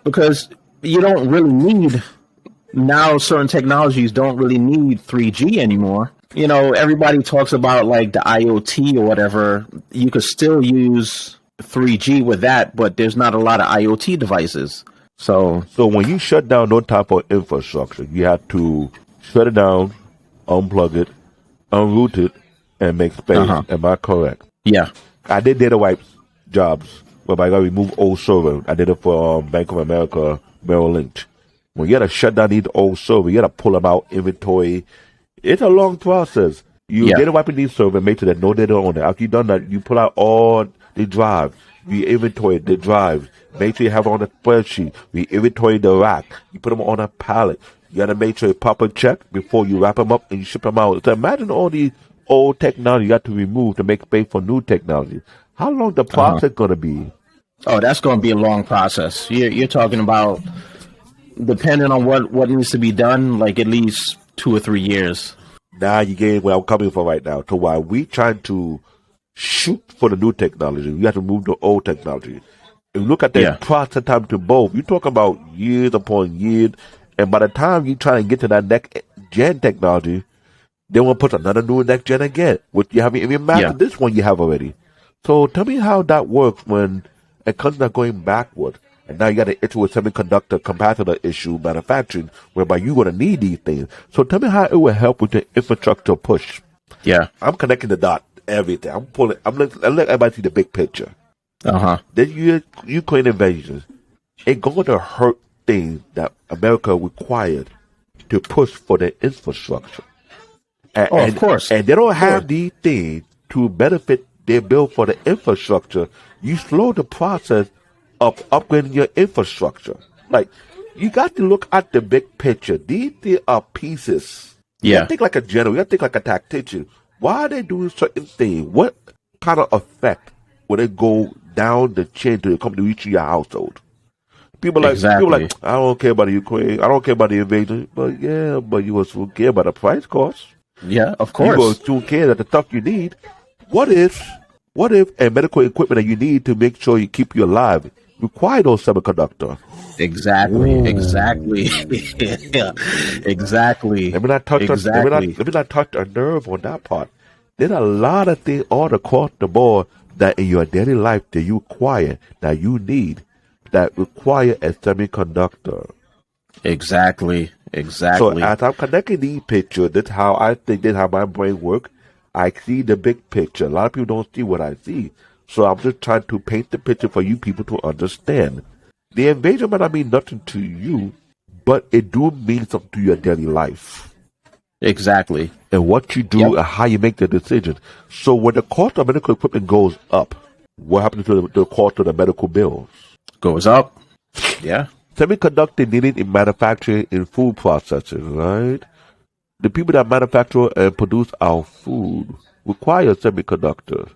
Because you don't really need now certain technologies don't really need 3G anymore. You know, everybody talks about like the IoT or whatever. You could still use 3G with that, but there's not a lot of IoT devices. So when you shut down no type of infrastructure, you have to shut it down, unplug it, unroot it, and make space. Am I correct? yeah. I did data wipes jobs whereby I got to remove old server. I did it for Bank of America, Merrill Lynch. When you got to shut down these old servers, you got to pull them out, inventory. It's a long process. You data wiping these servers, make sure that no data on it. After you've done that, you pull out all the drives. We inventory the drives. Make sure you have it on a spreadsheet. We inventory the rack. You put them on a pallet. You got to make sure you proper check before you wrap them up and you ship them out. So imagine all these old technology you got to remove to make space for new technology. How long the process going to be? Oh, that's going to be a long process. You're talking about, depending on what needs to be done, like at least 2 or 3 years. Now you get where I'm coming from right now. So while we trying to shoot for the new technology, we have to move the old technology. If you look at the process time to both, you talk about years upon years, and by the time you try to get to that next gen technology, they want to put another new next gen again, which you haven't even mastered this one you have already. So tell me how that works when a country not going backward. And now you got an issue with semiconductor capacitor issue manufacturing, whereby you're going to need these things. So tell me how it will help with the infrastructure push. Yeah. I'm connecting the dot, everything. I'm letting everybody see the big picture. This Ukraine invasion, it's going to hurt things that America required to push for the infrastructure. And, of course. And they don't have these things to benefit their bill for the infrastructure. You slow the process of upgrading your infrastructure. Like, you got to look at the big picture. These are pieces. You got to think like a general. You got to think like a tactician. Why are they doing certain things? What kind of effect will it go down the chain to come to reach your household? People like, I don't care about the Ukraine. I don't care about the invasion. But you will still care about the price cost. Yeah, of course. You will still care that the stuff you need. What if a medical equipment that you need to make sure you keep you alive require those semiconductors? Exactly. Exactly. Let me not touch a nerve on that part. There's a lot of things all across the board that in your daily life that you require, that you need, that require a semiconductor. Exactly. So as I'm connecting these pictures, that's how I think, that's how my brain works. I see the big picture. A lot of people don't see what I see. So I'm just trying to paint the picture for you people to understand. The invasion might not mean nothing to you, but it do mean something to your daily life. Exactly. And what you do and how you make the decision. So when the cost of medical equipment goes up, what happens to the cost of the medical bills? Goes up. Yeah. Semiconductor needed in manufacturing in food processing, right? The people that manufacture and produce our food require semiconductors.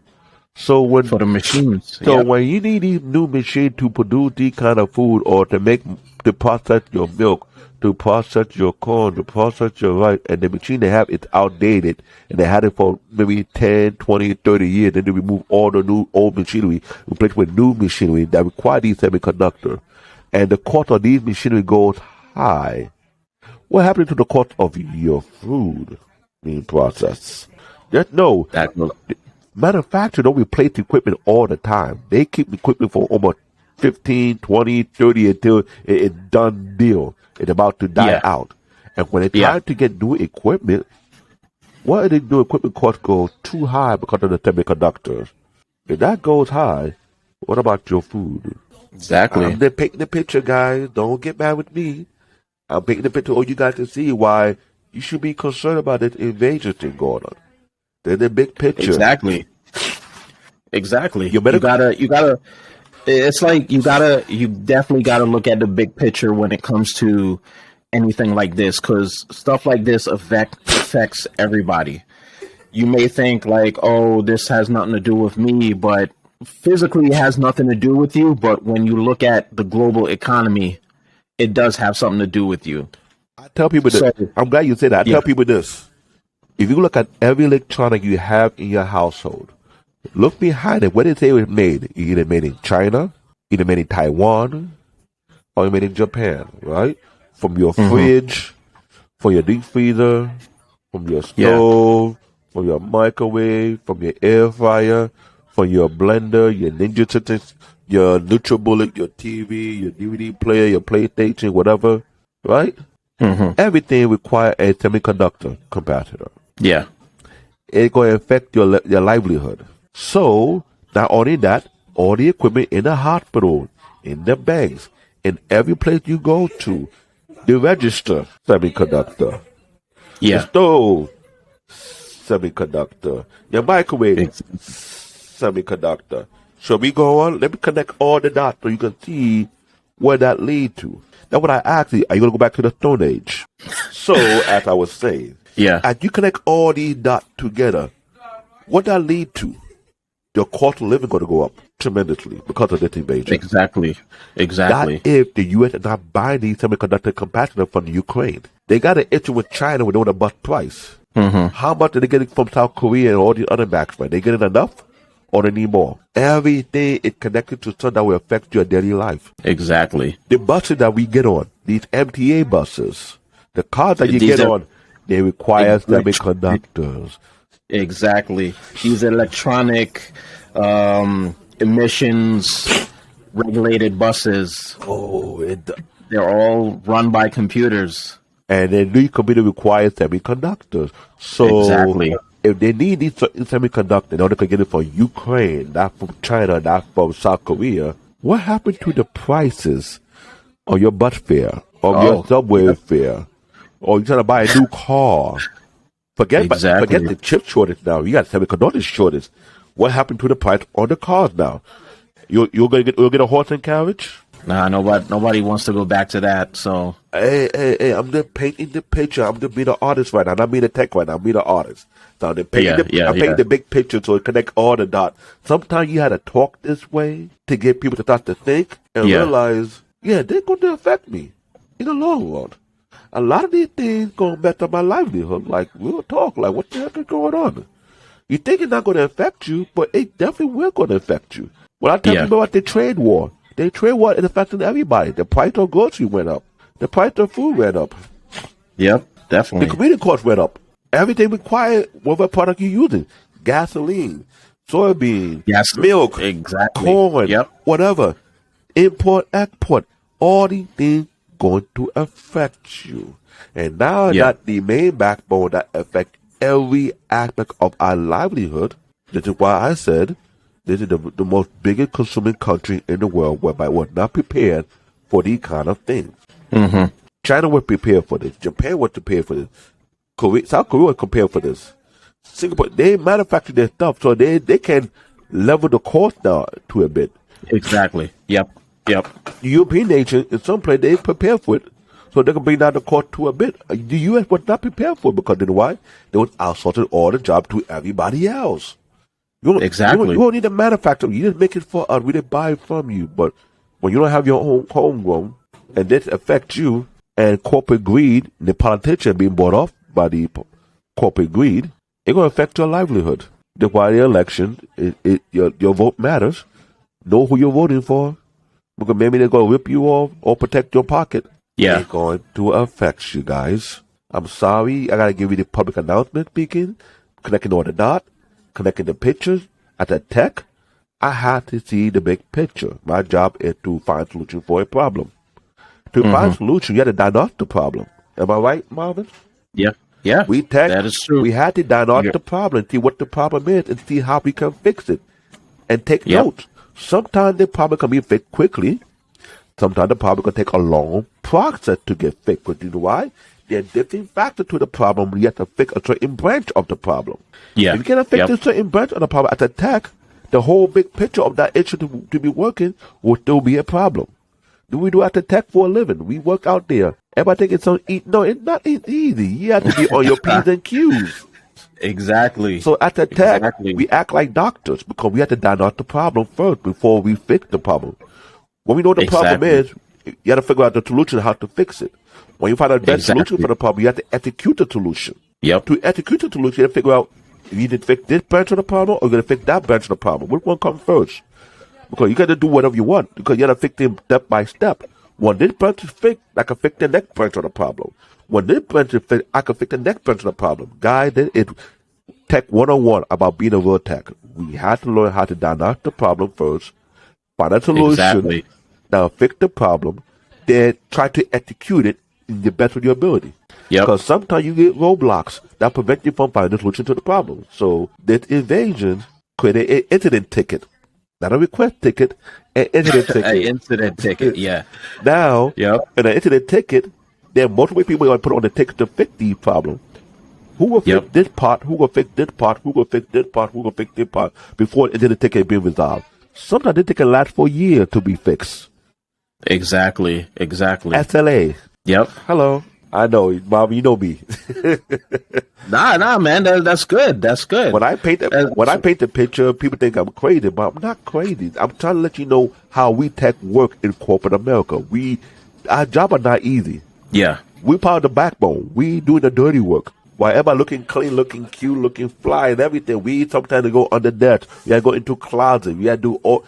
So For the machines. so Yep. when you need these new machines to produce these kind of food or to process your milk, to process your corn, to process your rice, and the machine they have is outdated, and they had it for maybe 10, 20, 30 years, then they remove all the new old machinery, replace with new machinery that require these semiconductors. And the cost of these machinery goes high. What happened to the cost of your food being processed? Just know, That will, manufacturers don't replace equipment all the time. They keep equipment for almost 15, 20, 30 until it's done deal. It's about to die yeah. out. And when it's Yeah. time to get new equipment, what if the new equipment cost goes too high because of the semiconductors? If that goes high, what about your food? Exactly. I'm just painting the picture, guys. Don't get mad with me. I'm painting the picture so you guys can see why you should be concerned about this invasion thing going on. There's the big picture. Exactly. Exactly. You better- you gotta, it's like you definitely gotta look at the big picture when it comes to anything like this, because stuff like this affects everybody. You may think like, oh, this has nothing to do with me, but physically it has nothing to do with you. But when you look at the global economy, it does have something to do with you. I tell people this. So- I'm glad you said that. I Yeah. tell people this. If you look at every electronic you have in your household, look behind it. Where they say it was made, either made in China, either made in Taiwan, or made in Japan, right? From your fridge, from your deep freezer, from your stove, from your microwave, from your air fryer, from your blender, your Ninja Turtles, your NutriBullet, your TV, your DVD player, your PlayStation, whatever, right? Everything requires a semiconductor capacitor. Yeah. It's going to affect your livelihood. So, not only that, all the equipment in the hospital, in the banks, in every place you go to, the register, semiconductor. The Yeah. stove, semiconductor. Your microwave, semiconductor. So we go on, let me connect all the dots so you can see where that lead to. That's what I asked you. Are you going to go back to the Stone Age? So, as I was saying, Yeah. as you connect all these dots together, what that lead to? Your cost of living going to go up tremendously because of this invasion. Exactly. Exactly. That if the U.S. is not buying these semiconductor capacitors from the Ukraine. They got an issue with China with the bust price. How much are they getting from South Korea and all these other backs? Right? They getting enough or they need more? Everything is connected to something that will affect your daily life. Exactly. The buses that we get on, these MTA buses, the cars that you These get are- on, they require Electric- semiconductors. Exactly. These electronic emissions regulated buses, Oh, they're all run by computers. and then new computer requires semiconductors. So Exactly. if they need these semiconductors in order to get it from Ukraine, not from China, not from South Korea, what happened to the prices on your bus fare, on your subway fare, or you're trying to buy a new car? Forget the chip shortage now. You got semiconductor shortage. What happened to the price on the cars now? You'll get a horse and carriage? Nah, nobody wants to go back to that. So Hey, I'm just painting the picture. I'm just being an artist right now. I'm not being a tech right now. I'm being an artist. So I'm painting the big picture so it connect all the dots. Sometimes you had to talk this way to get people to start to think and realize, they're going to affect me in the long run. A lot of these things going to mess up my livelihood. Like, we'll talk, like, what the heck is going on? You think it's not going to affect you, but it definitely will going to affect you. When I tell people about the trade war is affecting everybody. The price of groceries went up. The price of food went up. Yep, The definitely. community costs went up. Everything required, whatever product you're using. Gasoline, soybean, milk, exactly. corn, Yep. whatever. Import, export. All these things going to affect you. And now that the main backbone that affects every aspect of our livelihood, this is why I said this is the most biggest consuming country in the world whereby we're not prepared for these kind of things. China was prepared for this. Japan was prepared for this. South Korea was prepared for this. Singapore, they manufacture their stuff so they can level the cost down to a bit. Exactly. Yep. The European nation, in some place, they prepare for it. So they can bring down the cost to a bit. The U.S. was not prepared for it because then why? They was outsourcing all the job to everybody else. Exactly. You don't need a manufacturer. You just make it for us. We didn't buy it from you. But when you don't have your own homegrown, and this affects you, and corporate greed, the politician being bought off by the corporate greed, it's going to affect your livelihood. That's why the election, your vote matters. Know who you're voting for. Because maybe they're going to rip you off or protect your pocket. Yeah. It's going to affect you guys. I'm sorry. I got to give you the public announcement speaking, connecting all the dots, connecting the pictures. At the tech, I have to see the big picture. My job is to find solution for a problem. To find solution, you have to diagnose the problem. Am I right, Marvin? Yeah. Yeah. That is true. We had to diagnose the problem, see what the problem is, and see how we can fix it. And take notes. Sometimes the problem can be fixed quickly. Sometimes the problem can take a long process to get fixed. But you know why? There are different factors to the problem. You have to fix a certain branch of the problem. Yeah. If you cannot fix a certain branch of the problem at the tech, the whole big picture of that issue to be working will still be a problem. Do we do at the tech for a living? We work out there. Everybody think it's so easy. No, it's not easy. You have to be on your P's and Q's. Exactly. So at the tech, we act like doctors because we have to diagnose the problem first before we fix the problem. When we know what the problem is, you have to figure out the solution, how to fix it. When you find out the best solution for the problem, you have to execute the solution. Yep. To execute the solution, you have to figure out if you need to fix this branch of the problem or you're going to fix that branch of the problem. Which one comes first? Because you got to do whatever you want because you got to fix them step by step. When this branch is fixed, I can fix the next branch of the problem. When this branch is fixed, I can fix the next branch of the problem. Guys, it's Tech 101 about being a real tech. We have to learn how to diagnose the problem first, find a solution, now fix the problem, then try to execute it in the best of your ability. Because sometimes you get roadblocks that prevent you from finding a solution to the problem. So this invasion created an incident ticket. Not a request ticket, an incident ticket. An incident ticket, yeah. Now, in an incident ticket, there are multiple people going to put on the ticket to fix the problem. Who will fix this part? Who will fix this part? Who will fix this part? Who will fix this part before the incident ticket be resolved? Sometimes the ticket lasts for years to be fixed. Exactly. SLA. Yep. Hello. I know, Bobby. You know me. Nah, man. That's good. That's good. When I paint the picture, people think I'm crazy, but I'm not crazy. I'm trying to let you know how we tech work in corporate America. Our job are not easy. Yeah. We part of the backbone. We doing the dirty work. While everybody looking clean, looking cute, looking fly, and everything, we sometimes go under desk. We gotta go into closet. We gotta do all.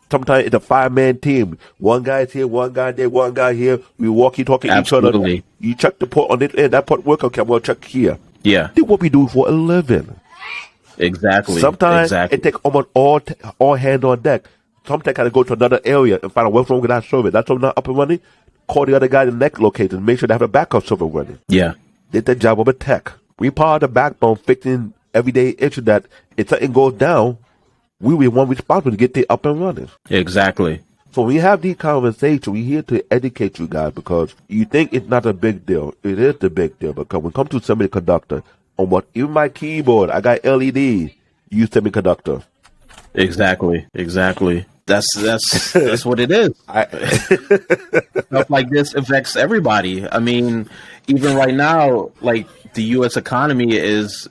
Sometimes it's a 5-man team. One guy's here, one guy there, one guy here. We walkie talking each other. You check the port on this end. That port work. Okay, I'm gonna check here. Yeah. This is what we do for a living. Exactly. Sometimes it takes almost all hands on deck. Sometimes I gotta go to another area and find out what's wrong with that server. That's not up and running. Call the other guy in the next location. Make sure they have a backup server running. Yeah. Did the job of a tech. We part of the backbone fixing everyday issue that if something goes down, we be one responsible to get it up and running. Exactly. So when we have these conversations, we're here to educate you guys because you think it's not a big deal. It is the big deal because when it comes to semiconductor, on what even my keyboard, I got LED, use semiconductor. Exactly. That's what it is. Stuff like this affects everybody. I mean, even right now, like the U.S. economy is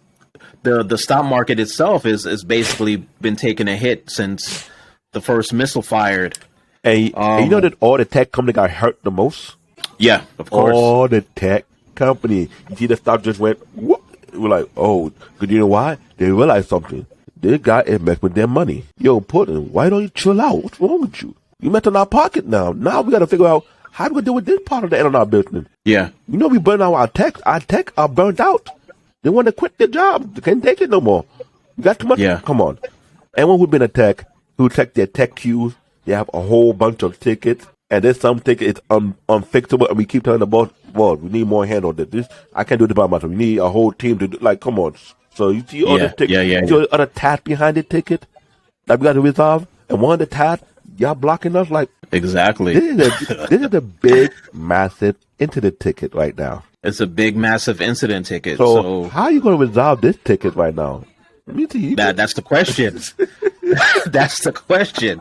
the stock market itself is basically been taking a hit since the first missile fired. And you know that all the tech companies got hurt the most? Yeah, of course. All the tech company. You see the stock just went, whoop. We're like, oh, because you know why? They realized something. This guy is messing with their money. Yo, Putin, why don't you chill out? What's wrong with you? You messed in our pocket now. Now we got to figure out how do we deal with this part of the end of our business. Yeah. You know we burn out our tech. Our tech are burnt out. They want to quit their job. They can't take it no more. We got too much. Yeah. Come on. Anyone who's been a tech, who check their tech queues, they have a whole bunch of tickets, and there's some tickets unfixable, and we keep telling the boss, well, we need more hand on this. I can't do this by myself. We need a whole team to do, like, come on. So you see all the tickets, you see other tasks behind the ticket that we got to resolve, and one of the tasks, y'all blocking us like. Exactly. This is a big, massive incident ticket right now. It's a big, massive incident ticket. So how are you going to resolve this ticket right now? Let me see. That's the question. That's the question.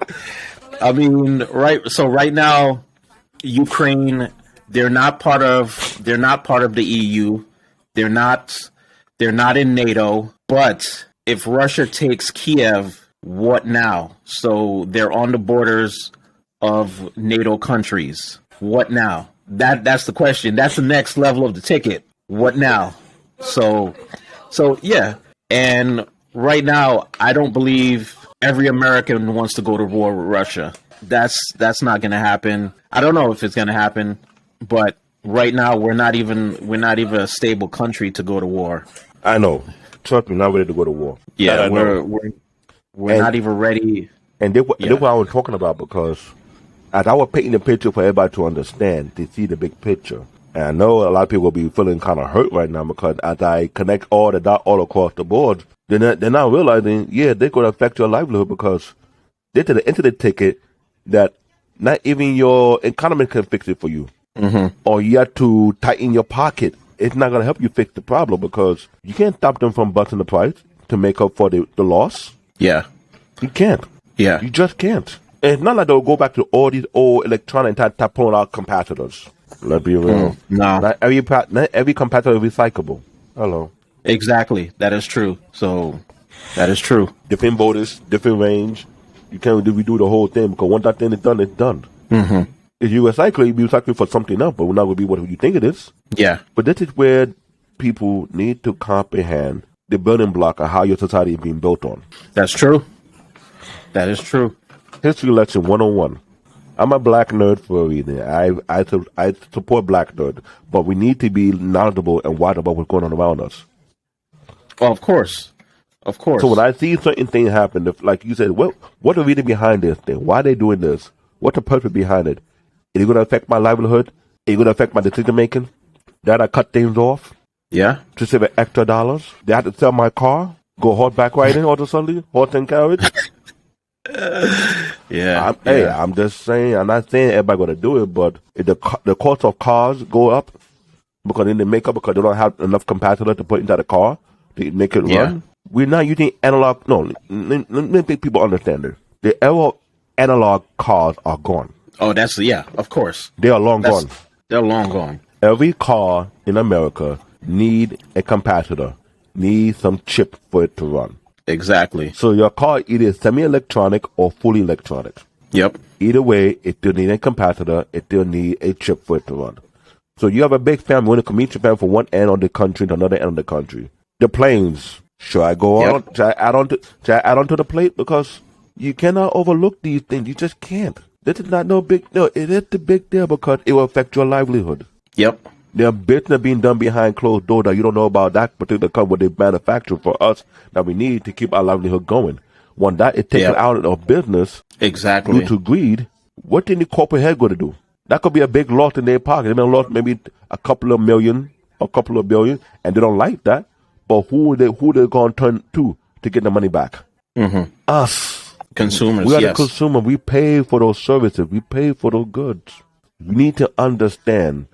I mean, right. So right now, Ukraine They're not part of the EU. They're not in NATO. But if Russia takes Kiev, what now? So they're on the borders of NATO countries. What now? That's the question. That's the next level of the ticket. What now? So yeah. And right now, I don't believe every American wants to go to war with Russia. That's not going to happen. I don't know if it's going to happen, but right now we're not even a stable country to go to war. I know. Trust me, not ready to go to war. Yeah, we're not even ready. And that's what I was talking about, because as I was painting the picture for everybody to understand, to see the big picture. And I know a lot of people will be feeling kind of hurt right now, because as I connect all the dots all across the board, they're not realizing, they're going to affect your livelihood, because they're to the internet ticket that not even your economy can fix it for you. Mm-hmm. Or you have to tighten your pocket. It's not going to help you fix the problem, because you can't stop them from busting the price to make up for the loss. Yeah. You can't. Yeah. You just can't. And it's not like they'll go back to all these old electronic and start pulling out capacitors. Let's be real. No. Not every capacitor is recyclable. Hello. Exactly. That is true. So, that is true. Different voltage, different range. You can't redo the whole thing, because once that thing is done, it's done. Mm-hmm. If you recycle it, you recycle it for something else, but it's not going to be what you think it is. Yeah. But this is where people need to comprehend the building block of how your society is being built on. That's true. That is true. History lesson 101. I'm a black nerd for a reason. I support black nerd, but we need to be knowledgeable and wise about what's going on around us. Well, of course. Of course. So when I see certain things happen, like you said, what the reason behind this thing? Why are they doing this? What's the purpose behind it? Is it going to affect my livelihood? Is it going to affect my decision making? Did I cut things off? Yeah. To save extra dollars? Did I have to sell my car? Go horseback riding all of a sudden? Horse and carriage? Hey, I'm just saying, I'm not saying everybody going to do it, but if the cost of cars go up because they make up because they don't have enough capacitor to put into the car to make it run. We're not using analog. No, let me think people understand this. The era of analog cars are gone. Oh, of course. They are long gone. They're long gone. Every car in America need a capacitor, need some chip for it to run. Exactly. So your car either is semi-electronic or fully electronic. Yep. Either way, it still need a capacitor, it still need a chip for it to run. So you have a big family, you want to commute your family from one end of the country to another end of the country. The planes, should I go on? Should I add on to the plate? Because you cannot overlook these things. You just can't. This is not no big deal. It is the big deal because it will affect your livelihood. Yep. There are business being done behind closed doors that you don't know about that particular company they manufacture for us that we need to keep our livelihood going. When that is taken out of business due to greed, what did the corporate head going to do? That could be a big loss in their pocket. They may have lost maybe a couple of million, a couple of billion, and they don't like that. But who they going to turn to get the money back? Mm-hmm. Us. Consumers, we are the consumer. We pay for those services. We pay for those goods. We need to understand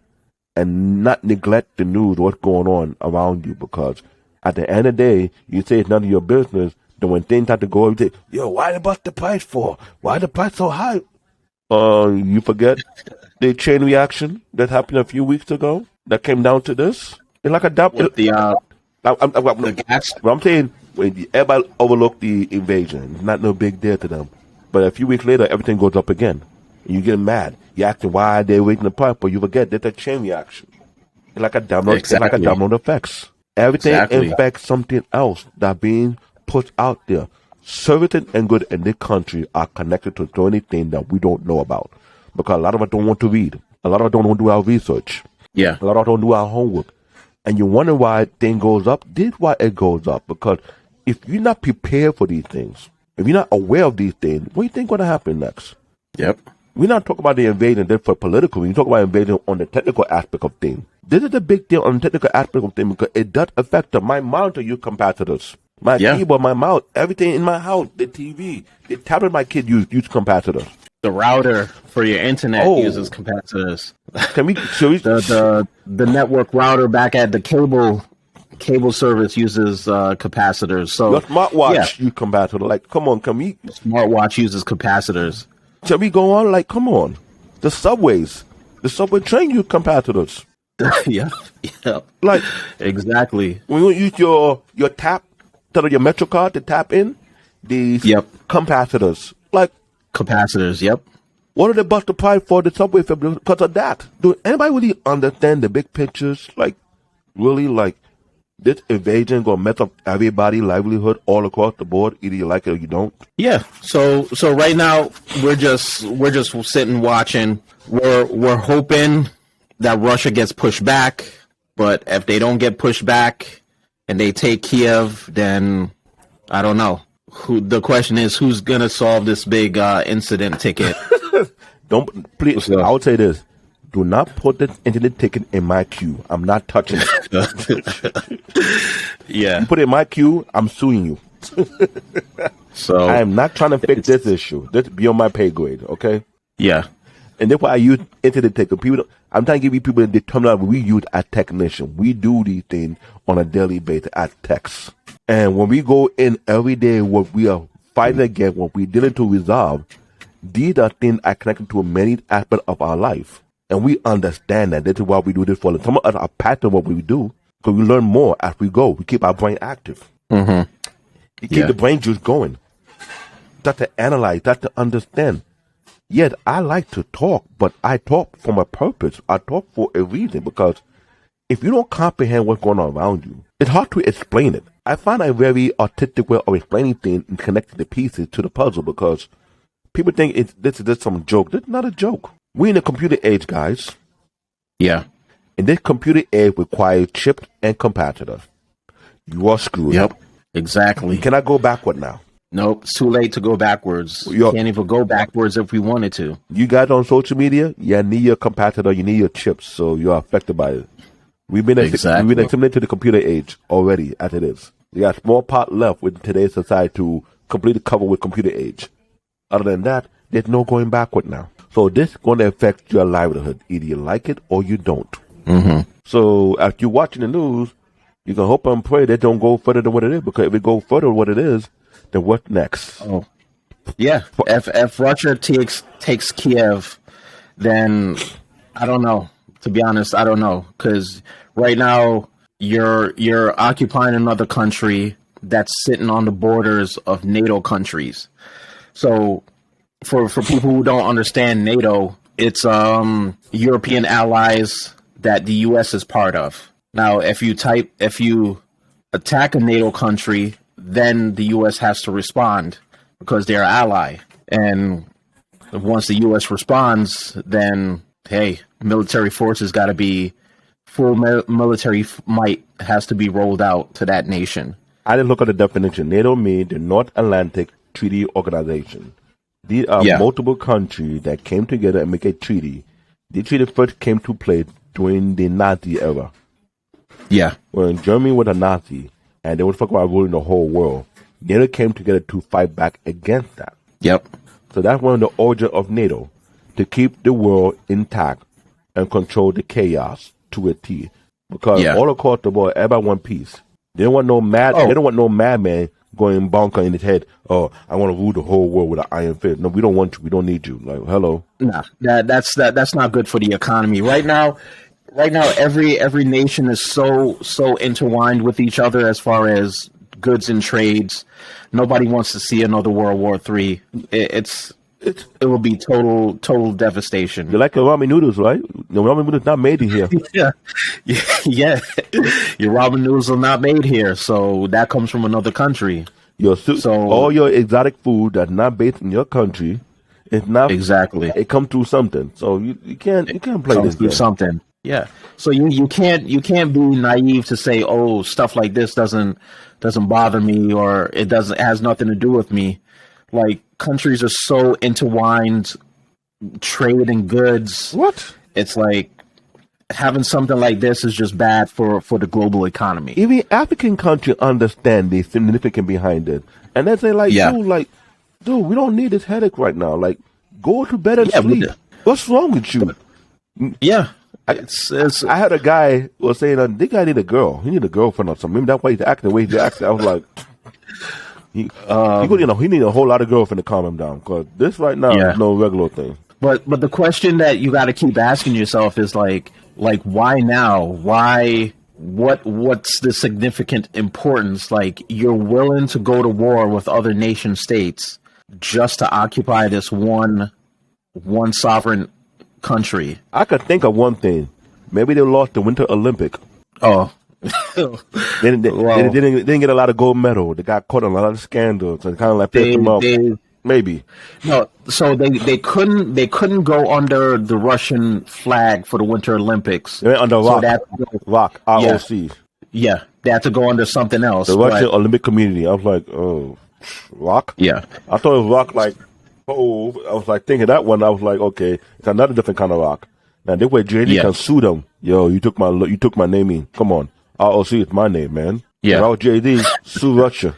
and not neglect the news, what's going on around you, because at the end of the day, you say it's none of your business. Then when things have to go, you say, yo, why they bust the price for? Why the price so high? You forget the chain reaction that happened a few weeks ago that came down to this. It's like I'm saying, when everybody overlooked the invasion, it's not no big deal to them. But a few weeks later, everything goes up again. And you get mad. You're asking why they're raising the price, but you forget that's a chain reaction. It's like a domino, it's like a domino effects. Everything affects something else that's being put out there. Services and good in this country are connected to so anything that we don't know about. Because a lot of us don't want to read. A lot of us don't want to do our research. Yeah. A lot of us don't do our homework. And you wonder why thing goes up. This is why it goes up. Because if you're not prepared for these things, if you're not aware of these things, what do you think going to happen next? Yep. We're not talking about the invasion just for political. We talk about invasion on the technical aspect of things. This is a big deal on the technical aspect of things because it does affect my monitor use capacitors. My keyboard, my mouse, everything in my house, the TV, the tablet my kid use capacitors. The router for your internet uses capacitors. The network router back at the cable service uses capacitors. So your smartwatch use capacitor. Like, come on, smartwatch uses capacitors. Shall we go on? Like, come on. The subways. The subway train use capacitors. Yeah. Like Exactly. when you use your tap, your Metro card to tap in these capacitors. Like Capacitors. Yep. what did they bust the pipe for the subway because of that? Do anybody really understand the big pictures? Like really, like this invasion gonna mess up everybody's livelihood all across the board, either you like it or you don't. Yeah. So right now we're just sitting watching. We're hoping that Russia gets pushed back, but if they don't get pushed back and they take Kiev, then I don't know. The question is, who's gonna solve this big incident ticket? Don't please. So, I would say this: do not put the internet ticket in my queue. I'm not touching it. Yeah. You put it in my queue, I'm suing you. So I am not trying to fix this issue. That's beyond my pay grade. Okay. yeah. And that's why I use internet ticket. I'm trying to give you people the terminology we use as technicians. We do these things on a daily basis as techs. And when we go in every day, what we are fighting against, what we're dealing to resolve, these are things that are connected to many aspects of our life. And we understand that. This is why we do this for some of us are passionate what we do, because we learn more as we go. We keep our brain active. Mm-hmm. You keep the brain juice going. Start to analyze, start to understand. Yet I like to talk, but I talk from a purpose. I talk for a reason, because if you don't comprehend what's going on around you, it's hard to explain it. I find a very artistic way of explaining things and connecting the pieces to the puzzle, because people think this is just some joke. This is not a joke. We're in the computer age, guys. Yeah. And this computer age requires chips and capacitors. You are screwed. Yep. Exactly. You cannot go backward now. Nope. It's too late to go backwards. You can't even go backwards if we wanted to. You guys on social media, you need your capacitor, you need your chips, so you are affected by it. We've been assimilated to the computer age already, as it is. We got a small part left with today's society to completely cover with computer age. Other than that, there's no going backward now. So this is going to affect your livelihood. Either you like it or you don't. Mm-hmm. So as you're watching the news, you can hope and pray that don't go further than what it is, because if it goes further than what it is, then what next? Oh, yeah. If Russia takes Kiev, then I don't know. To be honest, I don't know, because right now you're occupying another country that's sitting on the borders of NATO countries. So for people who don't understand NATO, it's European allies that the U.S. is part of. Now, if you attack a NATO country, then the U.S. has to respond because they're an ally. And once the U.S. responds, then, hey, military forces got to be full military might has to be rolled out to that nation. I didn't look at the definition. NATO means the North Atlantic Treaty Organization. These are multiple countries that came together and make a treaty. The treaty first came to play during the Nazi era. Yeah. When Germany was a Nazi and they were talking about ruling the whole world, NATO came together to fight back against that. Yep. So that's one of the origins of NATO, to keep the world intact and control the chaos to a T. Because all across the board, everybody want peace. They don't want no They don't want no madman going bonker in his head. Oh, I want to rule the whole world with an iron fist. No, we don't want you. We don't need you. Like, hello. Nah, that's not good for the economy right now. Right now, every nation is so intertwined with each other as far as goods and trades. Nobody wants to see another World War III. It will be total devastation. You like your ramen noodles, right? The ramen noodles not made in here. yeah. Your ramen noodles are not made here, so that comes from another country. All your exotic food that's not based in your country, it's not exactly. It comes through something, so you can't play this through something. Yeah. So you can't be naive to say, oh, stuff like this doesn't bother me, or it has nothing to do with me. Like, countries are so intertwined, trade and goods. What? It's like having something like this is just bad for the global economy. Even African countries understand the significance behind it, and they say dude, we don't need this headache right now. Like, go to bed and sleep. What's wrong with you? Yeah. I had a guy was saying, this guy need a girl. He need a girlfriend or something. Maybe that's why he's acting the way he's acting. I was like, he need a whole lot of girlfriend to calm him down, because this right now is no regular thing. But the question that you got to keep asking yourself is like why now? Why? What's the significant importance? Like you're willing to go to war with other nation states just to occupy this one sovereign country. I could think of one thing. Maybe they lost the Winter Olympic. Oh, they didn't get a lot of gold medal. They got caught in a lot of scandals and kind of like pissed them off. Maybe. No, so they couldn't go under the Russian flag for the Winter Olympics. They went under ROC. ROC, ROC. Yeah, they had to go under something else. The Russian Olympic Community. I was like, oh, ROC? Yeah. I thought it was ROC like, oh, I was like thinking that one. I was like, okay, it's another different kind of ROC. Now, this way JD can sue them. Yo, you took my name in. Come on. ROC is my name, man. Yeah. If I was JD, sue Russia.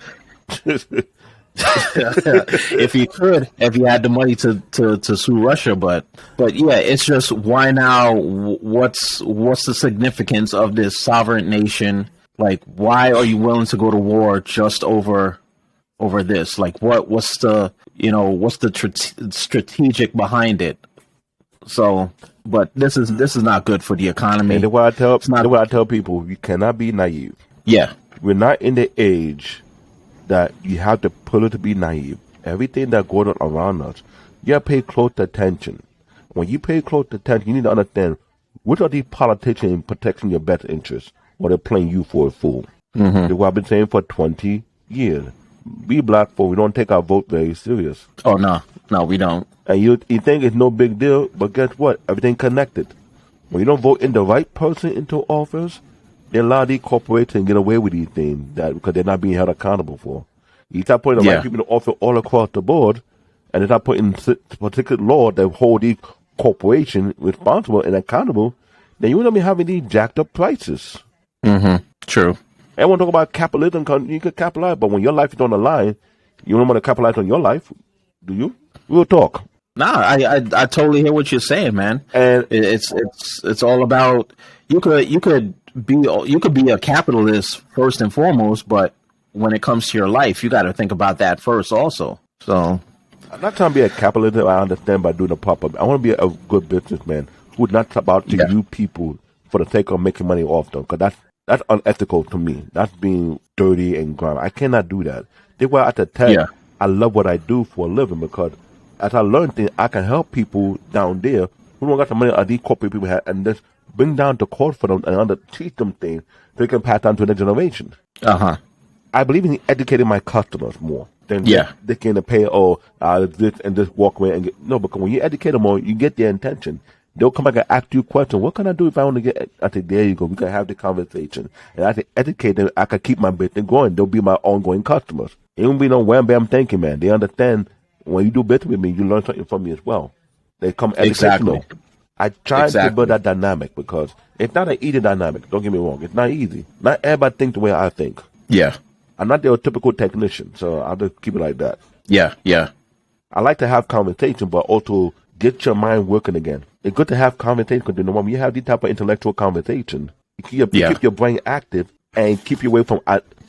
If you had the money to sue Russia, but yeah, it's just why now? What's the significance of this sovereign nation? Like, why are you willing to go to war just over this? Like, what's the strategic behind it? So, but this is not good for the economy. And that's what I tell people: you cannot be naive. Yeah, we're not in the age that you have to pull it to be naive. Everything that's going on around us, you have to pay close attention. When you pay close attention, you need to understand which are these politicians protecting your best interests, or they're playing you for a fool. Mm-hmm. That's what I've been saying for 20 years. We black folk, we don't take our vote very serious. Oh, no, we don't. And you think it's no big deal, but guess what? Everything connected. When you don't vote in the right person into office, they allow these corporations to get away with these things because they're not being held accountable for. You start putting the right people in office all across the board, and they start putting particular law that hold these corporations responsible and accountable, then you're going to be having these jacked up prices. Mm-hmm. True. Everyone talk about capitalism, you can capitalize, but when your life is on the line, you don't want to capitalize on your life, do you? We'll talk. Nah, I totally hear what you're saying, man. And it's all about you could be a capitalist first and foremost, but when it comes to your life, you got to think about that first also. So I'm not trying to be a capitalist. I understand by doing the proper. I want to be a good businessman who's not about to use people for the sake of making money off them, because that's unethical to me. That's being dirty and grimy. I cannot do that. That's why at the time I love what I do for a living, because as I learn things, I can help people down there who don't got the money these corporate people have, and just bring down the cost for them and teach them things so they can pass on to the next generation. Uh-huh. I believe in educating my customers more than they can pay, this and this walk away and get. No, because when you educate them more, you get their intention. They'll come back and ask you a question. What can I do if I want to get? I say, there you go. We can have the conversation. And I say, educate them. I can keep my business going. They'll be my ongoing customers. It won't be no wham bam thinking, man. They understand when you do business with me, you learn something from me as well. They come educational. Exactly. I try to build that dynamic, because it's not an easy dynamic. Don't get me wrong. It's not easy. Not everybody thinks the way I think. Yeah. I'm not the typical technician, so I'll just keep it like that. Yeah, yeah. I like to have conversation, but also get your mind working again. It's good to have conversation, because when you have this type of intellectual conversation, you keep your brain active and keep you away from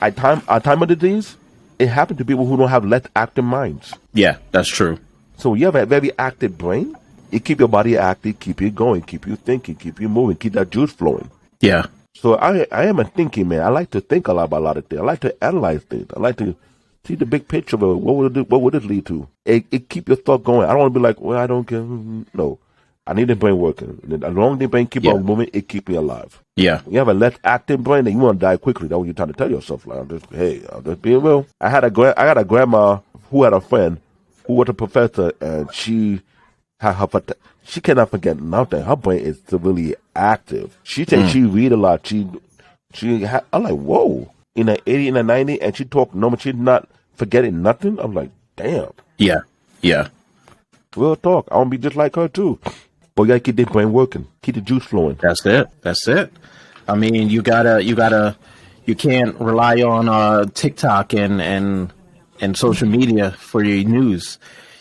Alzheimer's disease. It happens to people who don't have less active minds. Yeah, that's true. So you have a very active brain. It keep your body active, keep you going, keep you thinking, keep you moving, keep that juice flowing. Yeah. So I am a thinking man. I like to think a lot about a lot of things. I like to analyze things. I like to see the big picture of it. What would it lead to? It keep your thought going. I don't want to be like, well, I don't care. No. I need the brain working. And as long as the brain keep on moving, it keep me alive. Yeah. When you have a less active brain, then you want to die quickly. That's what you're trying to tell yourself. Like, I'm just being real. I got a grandma who had a friend who was a professor, and she cannot forget nothing. Her brain is really active. She said she read a lot. I'm like, whoa. In the 80s and the 90s, and she talked normal. She's not forgetting nothing. I'm like, damn. Yeah. Yeah. Real talk. I want to be just like her too. But you gotta keep the brain working. Keep the juice flowing. That's it. I mean, you can't rely on TikTok and social media for your news.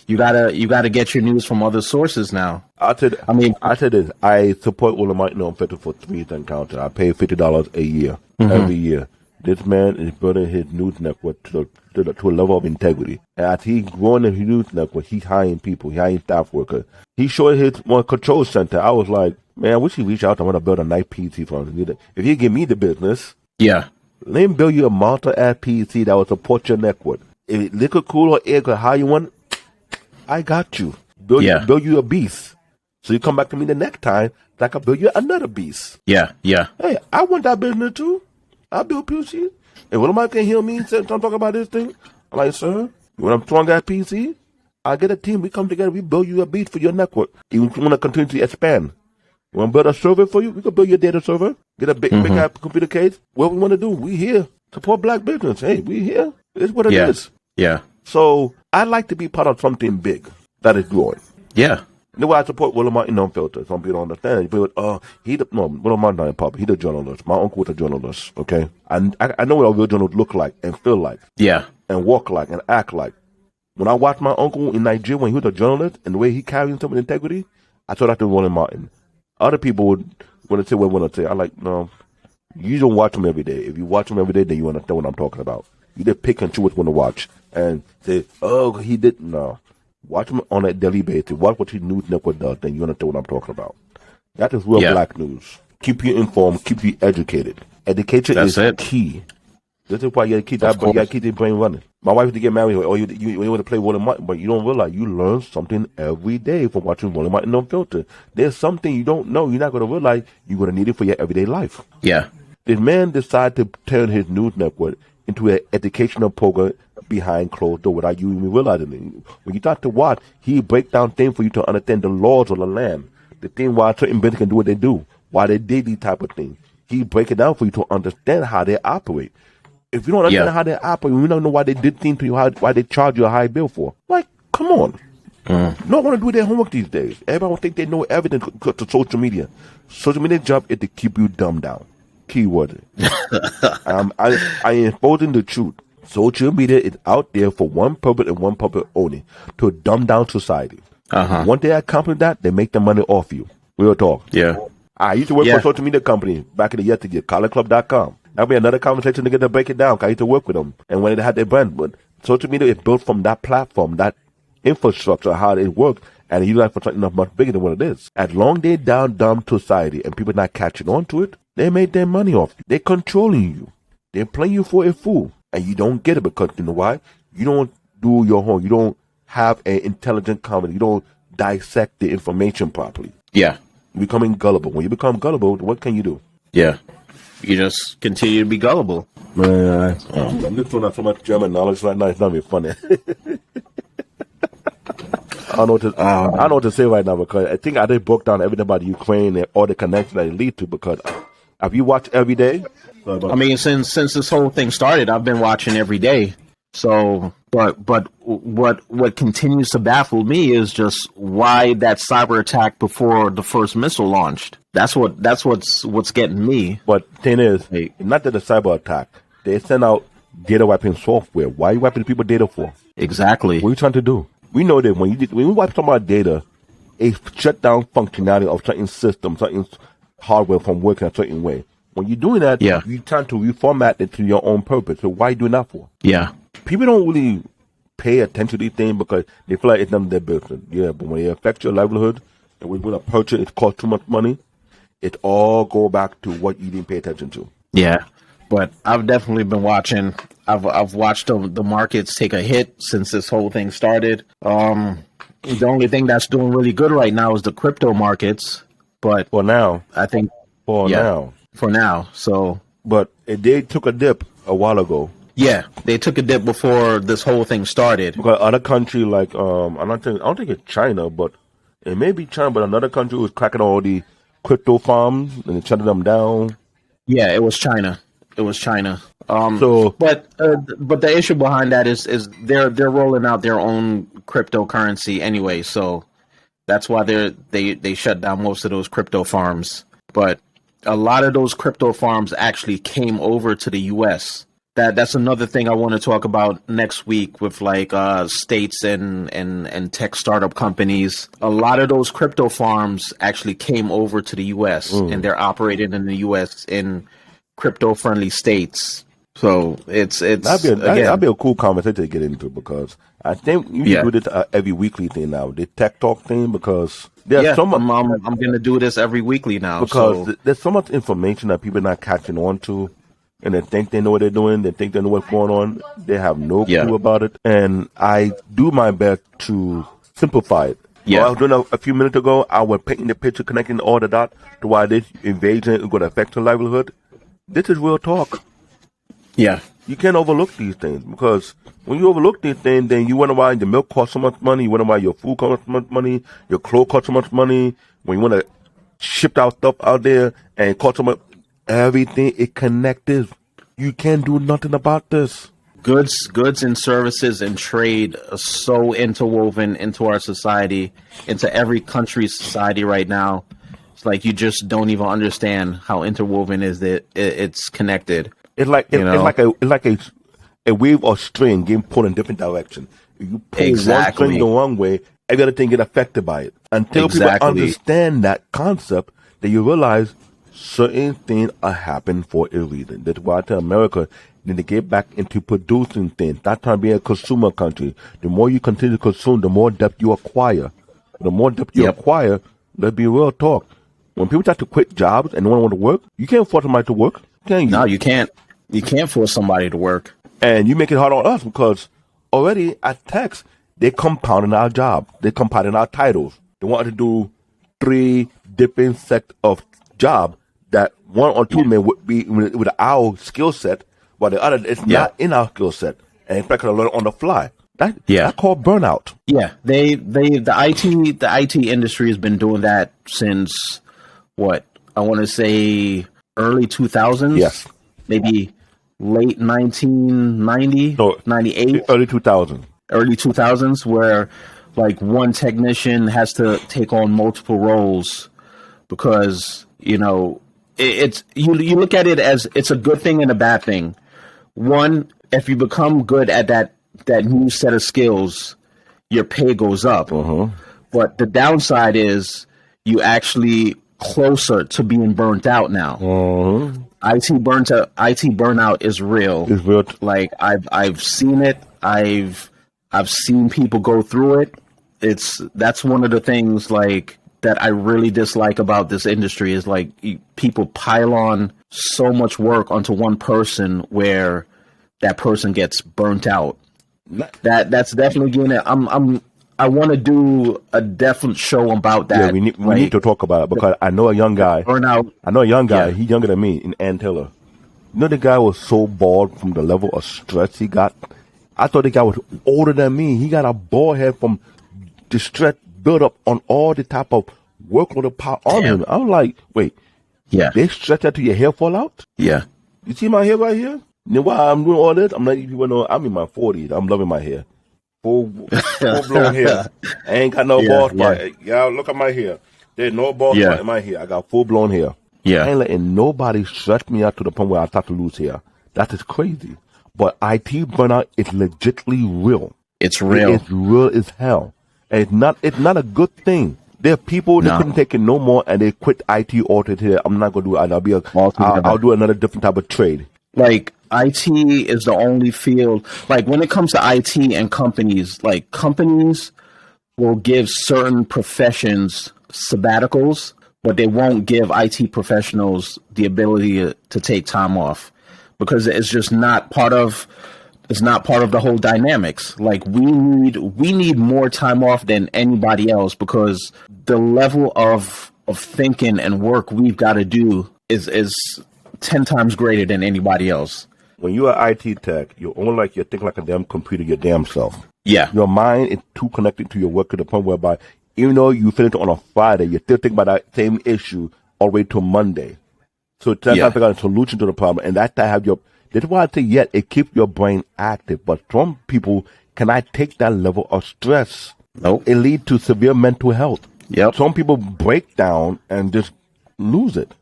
You gotta get your news from other sources now. I said this. I support all of my for 3 Encounters. I pay $50 a year every year. This man is building his news network to a level of integrity. And as he's growing his news network, he's hiring people, he's hiring staff workers. He showed his one control center. I was like, man, I wish he reached out to want to build a nice PC for him. If he give me the business, yeah, let him build you a multi-app PC that will support your network. If it's liquid cool or air cool, how you want, I got you. Build you a beast. So you come back to me the next time, I can build you another beast. Yeah. Hey, I want that business too. I build PCs. And when somebody can hear me and I'm talking about this thing, I'm like, sir, when I'm strong at PC, I get a team, we come together, we build you a beat for your network. You want to continue to expand. You want to build a server for you? We can build your data server. Get a big computer case. What we want to do, we here. Support black business. Hey, we here. It's what it is. Yeah. So I like to be part of something big that is growing. Yeah. The way I support William Martin Unfiltered. Some people don't understand. William Martin not popular. He's a journalist. My uncle was a journalist. Okay, and I know what a real journalist look like and feel like. Yeah, and walk like and act like. When I watched my uncle in Nigeria when he was a journalist and the way he carried himself with integrity, I thought that was William Martin. Other people would want to say what they want to say. I like, no, you don't watch him every day. If you watch him every day, then you understand what I'm talking about. You just pick and choose what you want to watch and say, oh, he didn't. No. Watch him on a daily basis. Watch what his news network does, then you understand what I'm talking about. That is real black news. Keep you informed, keep you educated. Education is key. This is why you gotta keep your brain running. My wife used to get married, or you want to play William Martin, but you don't realize you learn something every day from watching William Martin Unfiltered. There's something you don't know, you're not going to realize you're going to need it for your everyday life. Yeah. This man decided to turn his news network into an educational program behind closed door without you even realizing it. When you start to watch, he break down things for you to understand the laws of the land, the thing why certain businesses can do what they do, why they did these type of things. He break it down for you to understand how they operate. If you don't understand how they operate, you don't know why they did things to you, why they charge you a high bill for. Like, come on. No one want to do their homework these days. Everybody think they know everything to social media. Social media job is to keep you dumbed down. Keyword. I am exposing the truth. Social media is out there for one purpose and one purpose only, to dumb down society. Once they accomplish that, they make the money off you. Real talk. Yeah. I used to work for a social media company back in the yesteryear, collarclub.com. That'll be another conversation to get to break it down. I used to work with them. And when they had their brand, but social media is built from that platform, that infrastructure, how it works, and you like for something much bigger than what it is. As long as they dumb society and people not catching on to it, they made their money off you. They're controlling you. They're playing you for a fool. And you don't get it because, you know why? You don't do your homework. You don't have an intelligent comment. You don't dissect the information properly. Yeah. You're becoming gullible. When you become gullible, what can you do? Yeah. You just continue to be gullible. Man, I'm just throwing out so much German knowledge right now. It's not even funny. I don't know what to say right now because I think I just broke down everything about Ukraine and all the connections that it leads to. Because have you watched every day? I mean, since this whole thing started, I've been watching every day. So, but what continues to baffle me is just why that cyber attack before the first missile launched. That's what's getting me. But thing is, not that the cyber attack, they send out data wiping software. Why are you wiping people data for? Exactly. What are you trying to do? We know that when you wipe somebody's data, it shut down functionality of certain systems, certain hardware from working a certain way. When you're doing that, you trying to reformat it to your own purpose. So why are you doing that for? Yeah. People don't really pay attention to these things because they feel like it's none of their business. Yeah, but when it affects your livelihood and when you purchase, it costs too much money, it all go back to what you didn't pay attention to. Yeah. But I've definitely been watching. I've watched the markets take a hit since this whole thing started. The only thing that's doing really good right now is the crypto markets. But for now, I think for now. So, but they took a dip a while ago. Yeah, they took a dip before this whole thing started. Because other country like I don't think it's China, but it may be China, but another country was cracking all the crypto farms and shutting them down. Yeah, it was China. But the issue behind that is they're rolling out their own cryptocurrency anyway, so that's why they shut down most of those crypto farms. But a lot of those crypto farms actually came over to the U.S. That's another thing I want to talk about next week with like states and tech startup companies. A lot of those crypto farms actually came over to the U.S. and they're operating in the U.S. in crypto-friendly states. So it's that'd be a cool conversation to get into, because I think you should do this every weekly thing now, the tech talk thing, because there's so much. I'm going to do this every weekly now because there's so much information that people are not catching on to, and they think they know what they're doing. They think they know what's going on. They have no clue about it, and I do my best to simplify it. Yeah. I was doing a few minutes ago. I was painting the picture, connecting all the dots to why this invasion is going to affect your livelihood. This is real talk. Yeah. You can't overlook these things, because when you overlook these things, then you wonder why the milk costs so much money. You wonder why your food costs so much money, your clothes cost so much money. When you want to ship out stuff out there and it costs so much, everything is connected. You can't do nothing about this. Goods and services and trade are so interwoven into our society, into every country's society right now. It's like you just don't even understand how interwoven is that it's connected. It's like a wave or string getting pulled in different direction. If you pull one string the wrong way, every other thing get affected by it. Until people understand that concept, then you realize certain things are happening for a reason. That's why I tell America, they need to get back into producing things. Not trying to be a consumer country. The more you continue to consume, the more debt you acquire. The more debt you acquire, let's be real talk. When people try to quit jobs and don't want to work, you can't force somebody to work, can you? No, you can't. You can't force somebody to work. And you make it hard on us, because already at Tex, they're compounding our job. They're compounding our titles. They want to do 3 different sets of job that 1 or 2 men would be with our skill set, while the other is not in our skill set, and expect to learn on the fly. That's called burnout. Yeah, the IT industry has been doing that since what I want to say early 2000s. Yes, maybe late 1990, 98, early 2000s. Early 2000s, where like one technician has to take on multiple roles, because it's you look at it as it's a good thing and a bad thing. One, if you become good at that new set of skills, your pay goes up. But the downside is you actually closer to being burnt out now. IT burnout is real. It's real. Like I've seen it. I've seen people go through it. That's one of the things like that I really dislike about this industry is like people pile on so much work onto one person where that person gets burnt out. That's definitely getting it. I want to do a definite show about that. Yeah, we need to talk about it, because I know a young guy. Burnout. I know a young guy. He's younger than me, in Antilla. The guy was so bored from the level of stress he got. I thought the guy was older than me. He got a bald head from the stress built up on all the type of workload on him. I was like, wait, they stretch that to your hair fall out? Yeah. You see my hair right here? While I'm doing all this, I'm letting people know I'm in my 40s. I'm loving my hair. Full blown hair. I ain't got no bald spot. Yeah, look at my hair. There's no bald spot in my hair. I got full blown hair. Yeah. I ain't letting nobody stretch me out to the point where I start to lose hair. That is crazy. But IT burnout is legitimately real. It's real. It's real as hell. And it's not a good thing. There are people that couldn't take it no more, and they quit IT altogether. I'm not gonna do it. I'll do another different type of trade. Like IT is the only field. Like when it comes to IT and companies, like companies will give certain professions sabbaticals, but they won't give IT professionals the ability to take time off, because it's just not part of. It's not part of the whole dynamics. Like we need more time off than anybody else, because the level of thinking and work we've got to do is 10 times greater than anybody else. When you're an IT tech, you're thinking like a damn computer, your damn self. Yeah. Your mind is too connected to your work to the point whereby even though you finish it on a Friday, you're still thinking about that same issue all the way to Monday. So it's time to figure out a solution to the problem, and that's to have your. That's why I say, it keeps your brain active. But some people cannot take that level of stress. Nope. It leads to severe mental health. Yep. Some people break down and just lose it.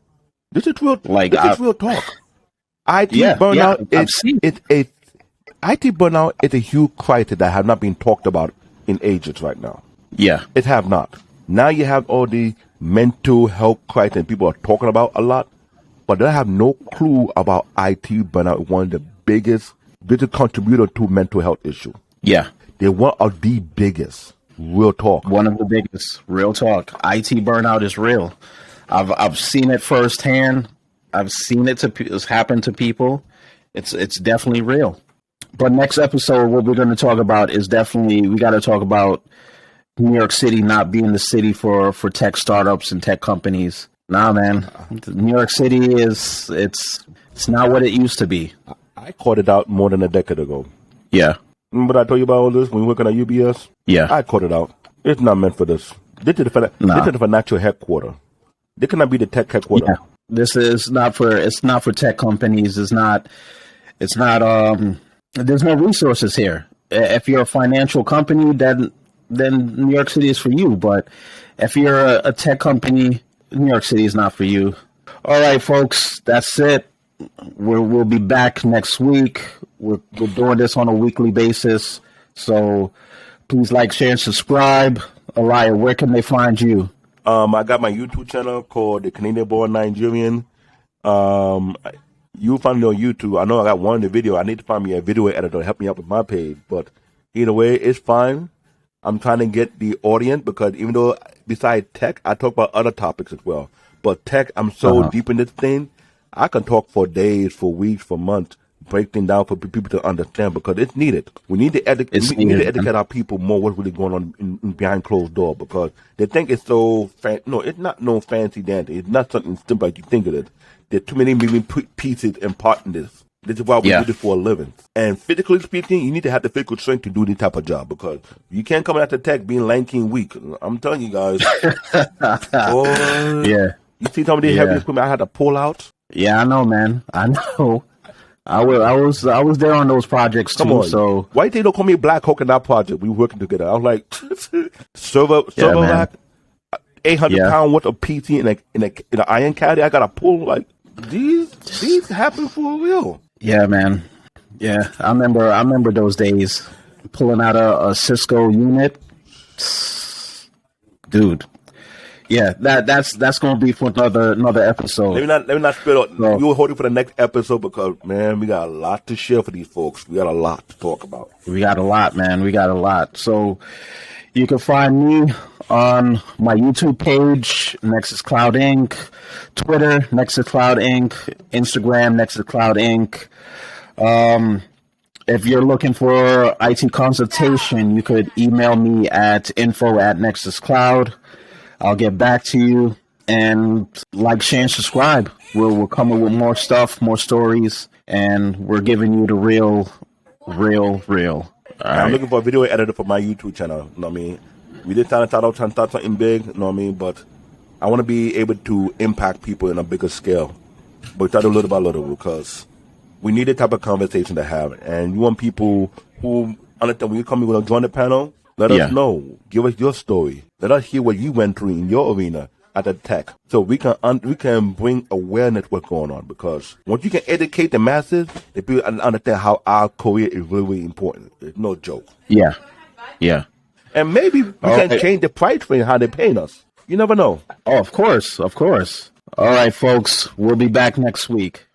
This is real. This is real talk. IT burnout IT burnout is a huge crisis that have not been talked about in ages right now. Yeah. It have not. Now you have all the mental health crisis people are talking about a lot. But they have no clue about IT burnout, one of the biggest contributor to mental health issue. Yeah. They're one of the biggest. Real talk. One of the biggest. Real talk. IT burnout is real. I've seen it firsthand. I've seen it happen to people. It's definitely real. But next episode, what we're going to talk about is we got to talk about New York City not being the city for tech startups and tech companies. Nah, man. New York City it's not what it used to be. I caught it out more than a decade ago. Yeah. Remember I told you about all this when we were working at UBS? Yeah. I caught it out. It's not meant for this. This is the financial headquarters. They cannot be the tech headquarters. Yeah. This is not for tech companies. It's not there's no resources here. If you're a financial company, then New York City is for you. But if you're a tech company, New York City is not for you. All right, folks, that's it. We'll be back next week. We're doing this on a weekly basis. So please like, share, and subscribe. Elia, where can they find you? I got my YouTube channel called The Canadian Born Nigerian. You'll find me on YouTube. I know I got one in the video. I need to find me a video editor to help me out with my page. But either way, it's fine. I'm trying to get the audience because even though besides tech, I talk about other topics as well. But tech, I'm so deep in this thing, I can talk for days, for weeks, for months, break things down for people to understand because it's needed. We need to educate our people more what's really going on in behind closed door because they think it's so no, it's not no fancy dandy. It's not something simple like you think it is. There's too many moving pieces and parts in this. This is why we do this for a living. And physically speaking, you need to have the physical strength to do this type of job because you can't come out the tech being lanky and weak. I'm telling you guys. Yeah. You see some of the heavy equipment I had to pull out? Yeah, I know, man. I know. I was there on those projects too. Come on. So why they don't call me Black Hawk in that project? We were working together. I was like, server rack, 800 pound worth of PC in an iron caddy. I gotta pull like these happen for real. Yeah, man. Yeah, I remember those days pulling out a Cisco unit, dude. Yeah, that's going to be for another episode. Let me not spit out. We will hold it for the next episode because, man, we got a lot to share for these folks. We got a lot to talk about. We got a lot, man. We got a lot. So you can find me on my YouTube page, NxusCloud Inc., Twitter, NxusCloud Inc., Instagram, NxusCloud Inc. If you're looking for IT consultation, you could email me at info@NxusCloud. I'll get back to you and like, share, and subscribe. We're coming with more stuff, more stories, and we're giving you the real. All right. I'm looking for a video editor for my YouTube channel. You know what I mean? We did try to start something big, you know what I mean? But I want to be able to impact people in a bigger scale. But we try to little by little because we need a type of conversation to have. And you want people who understand when you come in with a join the panel, let us know. Give us your story. Let us hear what you went through in your arena at the tech, so we can bring awareness what's going on. Because once you can educate the masses, they people understand how our career is really, really important. It's no joke. Yeah. And maybe we can change the price for how they're paying us. You never know. Oh, of course. All right, folks. We'll be back next week.